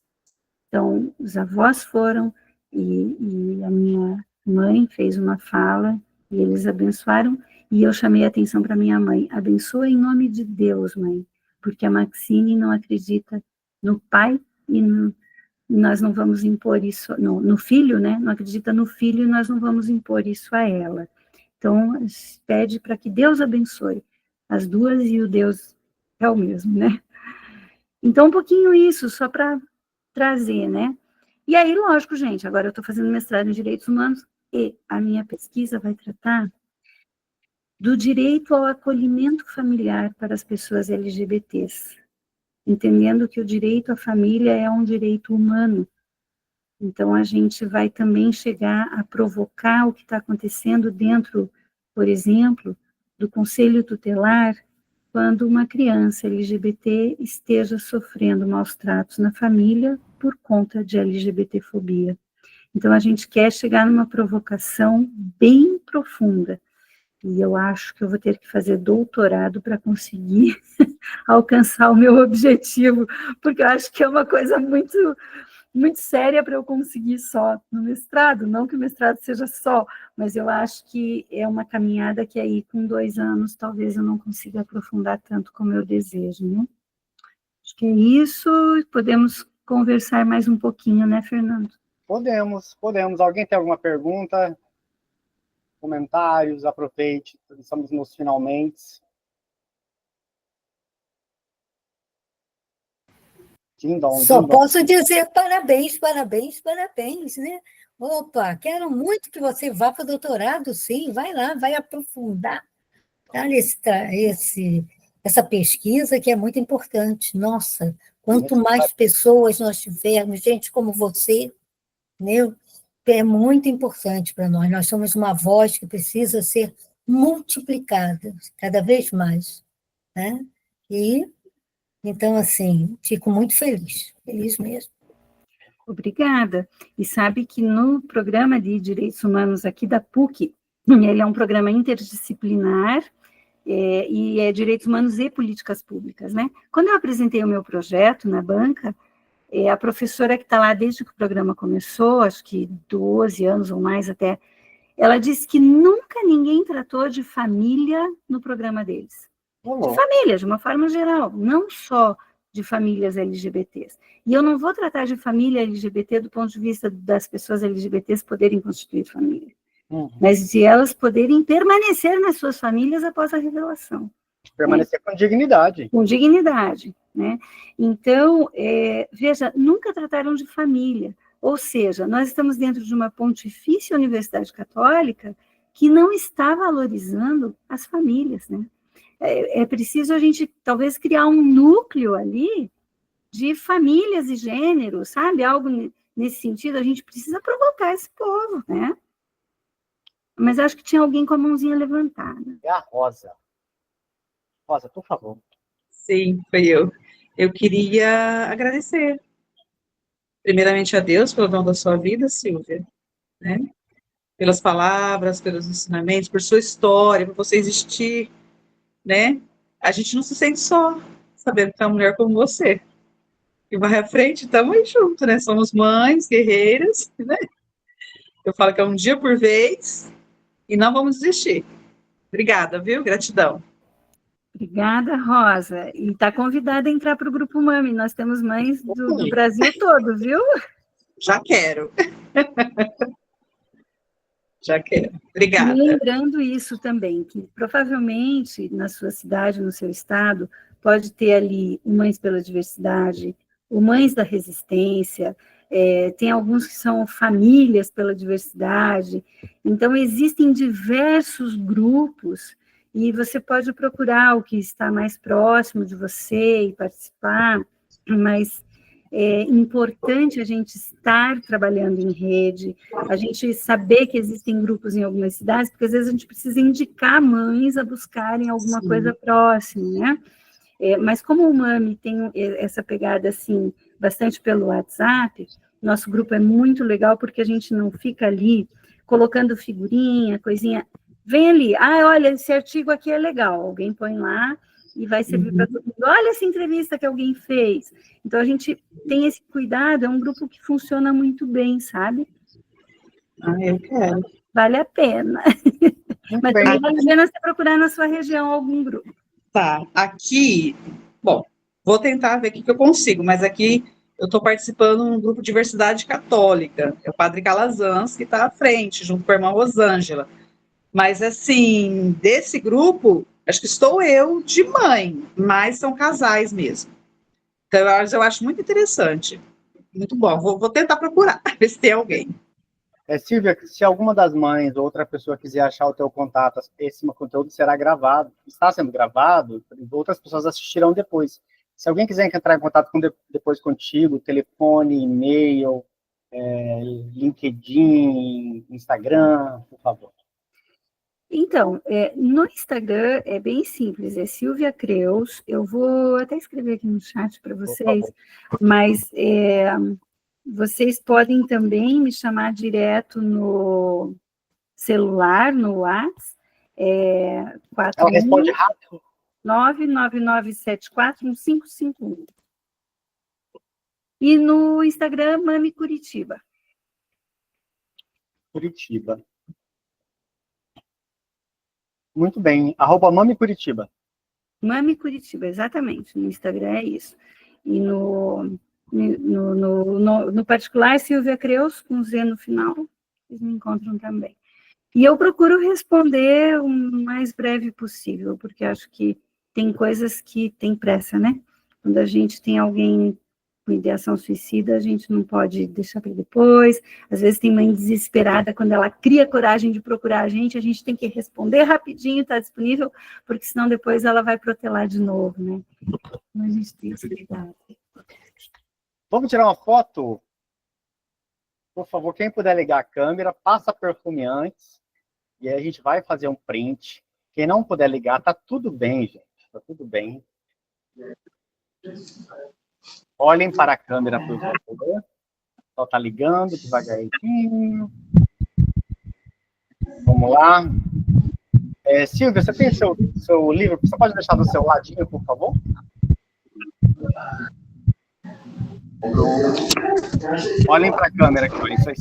Então, os avós foram e a minha mãe fez uma fala e eles abençoaram e eu chamei a atenção para minha mãe, abençoa em nome de Deus, mãe, porque a Maxine não acredita no pai e nós não vamos impor isso, no filho, né? Não acredita no filho e nós não vamos impor isso a ela. Então, pede para que Deus abençoe as duas e o Deus é o mesmo, né? Então, um pouquinho isso, só para trazer, né? E aí, lógico, gente, agora eu estou fazendo mestrado em Direitos Humanos e a minha pesquisa vai tratar do direito ao acolhimento familiar para as pessoas LGBTs, entendendo que o direito à família é um direito humano. Então, a gente vai também chegar a provocar o que está acontecendo dentro, por exemplo, do Conselho Tutelar, quando uma criança LGBT esteja sofrendo maus tratos na família por conta de LGBTfobia. Então, a gente quer chegar numa provocação bem profunda, e eu acho que eu vou ter que fazer doutorado para conseguir alcançar o meu objetivo, porque eu acho que é uma coisa muito séria para eu conseguir só no mestrado, não que o mestrado seja só, mas eu acho que é uma caminhada que aí com 2 anos talvez eu não consiga aprofundar tanto como eu desejo, né? Acho que é isso, podemos conversar mais um pouquinho, né, Fernando? Podemos. Alguém tem alguma pergunta? Comentários? Aproveite, estamos nos finalmente. Só posso dizer parabéns, né? Opa, quero muito que você vá para o doutorado, sim, vai lá, vai aprofundar essa pesquisa que é muito importante. Nossa, quanto mais pessoas nós tivermos, gente como você, né, é muito importante para nós. Nós somos uma voz que precisa ser multiplicada cada vez mais, né? Então, assim, fico muito feliz mesmo. Obrigada. E sabe que no programa de Direitos Humanos aqui da PUC, ele é um programa interdisciplinar, e é Direitos Humanos e Políticas Públicas, né? Quando eu apresentei o meu projeto na banca, a professora que está lá desde que o programa começou, acho que 12 anos ou mais até, ela disse que nunca ninguém tratou de família no programa deles. De família, de uma forma geral, não só de famílias LGBTs. E eu não vou tratar de família LGBT do ponto de vista das pessoas LGBTs poderem constituir família, mas de elas poderem permanecer nas suas famílias após a revelação. Permanecer com dignidade. Com dignidade, né? Então, veja, nunca trataram de família, ou seja, nós estamos dentro de uma pontifícia universidade católica que não está valorizando as famílias, né? É preciso a gente, talvez, criar um núcleo ali de famílias e gêneros, sabe? Algo nesse sentido, a gente precisa provocar esse povo, né? Mas acho que tinha alguém com a mãozinha levantada. É a Rosa. Rosa, por favor. Sim, foi eu. Eu queria agradecer, primeiramente a Deus pelo dom da sua vida, Silvia, né? Pelas palavras, pelos ensinamentos, por sua história, por você existir, né? A gente não se sente só, sabendo que é uma mulher como você. E vai à frente, estamos aí junto, né? Somos mães, guerreiras, né? Eu falo que é um dia por vez e não vamos desistir. Obrigada, viu? Gratidão. Obrigada, Rosa. E está convidada a entrar para o Grupo Mami. Nós temos mães do Brasil todo, viu? Já quero. Já quero. Obrigada. E lembrando isso também, que provavelmente na sua cidade, no seu estado, pode ter ali o Mães pela Diversidade, o Mães da Resistência, tem alguns que são famílias pela diversidade. Então, existem diversos grupos e você pode procurar o que está mais próximo de você e participar, mas é importante a gente estar trabalhando em rede, a gente saber que existem grupos em algumas cidades, porque às vezes a gente precisa indicar mães a buscarem alguma coisa próxima, né? Mas como o Mami tem essa pegada, assim, bastante pelo WhatsApp, nosso grupo é muito legal, porque a gente não fica ali colocando figurinha, coisinha. Vem ali, olha, esse artigo aqui é legal, alguém põe lá e vai servir para todo mundo. Olha essa entrevista que alguém fez. Então, a gente tem esse cuidado, é um grupo que funciona muito bem, sabe? Eu quero. Vale a pena. Mas também vale a pena você procurar na sua região algum grupo. Tá, aqui, bom, vou tentar ver o que eu consigo, mas aqui eu estou participando de um grupo de Diversidade Católica, é o Padre Calazans, que está à frente, junto com a irmã Rosângela. Mas, assim, desse grupo, acho que estou eu de mãe, mas são casais mesmo. Então, eu acho muito interessante. Muito bom. Vou tentar procurar, ver se tem alguém. Silvia, se alguma das mães ou outra pessoa quiser achar o teu contato, esse conteúdo será gravado, está sendo gravado, outras pessoas assistirão depois. Se alguém quiser entrar em contato depois contigo, telefone, e-mail, LinkedIn, Instagram, por favor. Então, no Instagram é bem simples, é Silvia Creus. Eu vou até escrever aqui no chat para vocês, mas vocês podem também me chamar direto no celular, no WhatsApp, 41 Ela responde rápido. 999741551. E no Instagram, Mami Curitiba. Curitiba. Muito bem. @Mami Curitiba. Mami Curitiba, exatamente. No Instagram é isso. E no particular, Silvia Creus, com Z no final, vocês me encontram também. E eu procuro responder o mais breve possível, porque acho que tem coisas que tem pressa, né? Quando a gente tem alguém com ideação suicida, a gente não pode deixar para depois. Às vezes tem mãe desesperada, quando ela cria coragem de procurar a gente tem que responder rapidinho, está disponível, porque senão depois ela vai protelar de novo, né? Então a gente tem esse cuidado. Vamos tirar uma foto? Por favor, quem puder ligar a câmera, passa perfume antes, e aí a gente vai fazer um print. Quem não puder ligar, tá tudo bem, gente. Tá tudo bem. Olhem para a câmera, por favor. Só tá ligando devagarzinho. Vamos lá. Silvia, você tem seu livro? Você pode deixar do seu ladinho, por favor? Olhem para a câmera, que foi isso aí.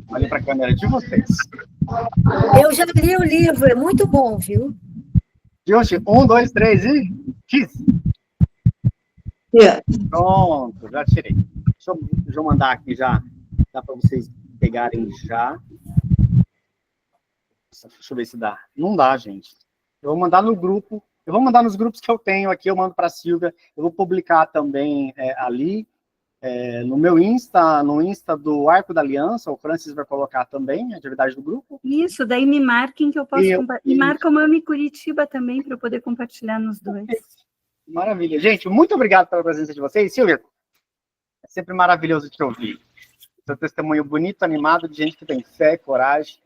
Olhem para a câmera de vocês. Eu já li o livro, é muito bom, viu? Joshi, 1, 2, 3 e... Kiss. Pronto, já tirei. Deixa eu mandar aqui já. Dá para vocês pegarem já. Deixa eu ver se dá. Não dá, gente. Eu vou mandar no grupo. Eu vou mandar nos grupos que eu tenho aqui. Eu mando para a Silvia. Eu vou publicar também ali. No meu Insta, no Insta do Arco da Aliança. O Francis vai colocar também a atividade do grupo. Isso, daí me marquem que eu posso compartilhar. E marca o Mami Curitiba também, para eu poder compartilhar nos dois. Maravilha. Gente, muito obrigado pela presença de vocês. Silvia, é sempre maravilhoso te ouvir. Seu testemunho bonito, animado, de gente que tem fé, coragem.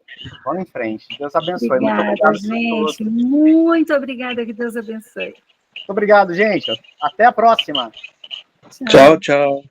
Vamos em frente. Deus abençoe. Obrigada, muito obrigado, gente. Muito obrigada, que Deus abençoe. Muito obrigado, gente. Até a próxima. Tchau. Tchau.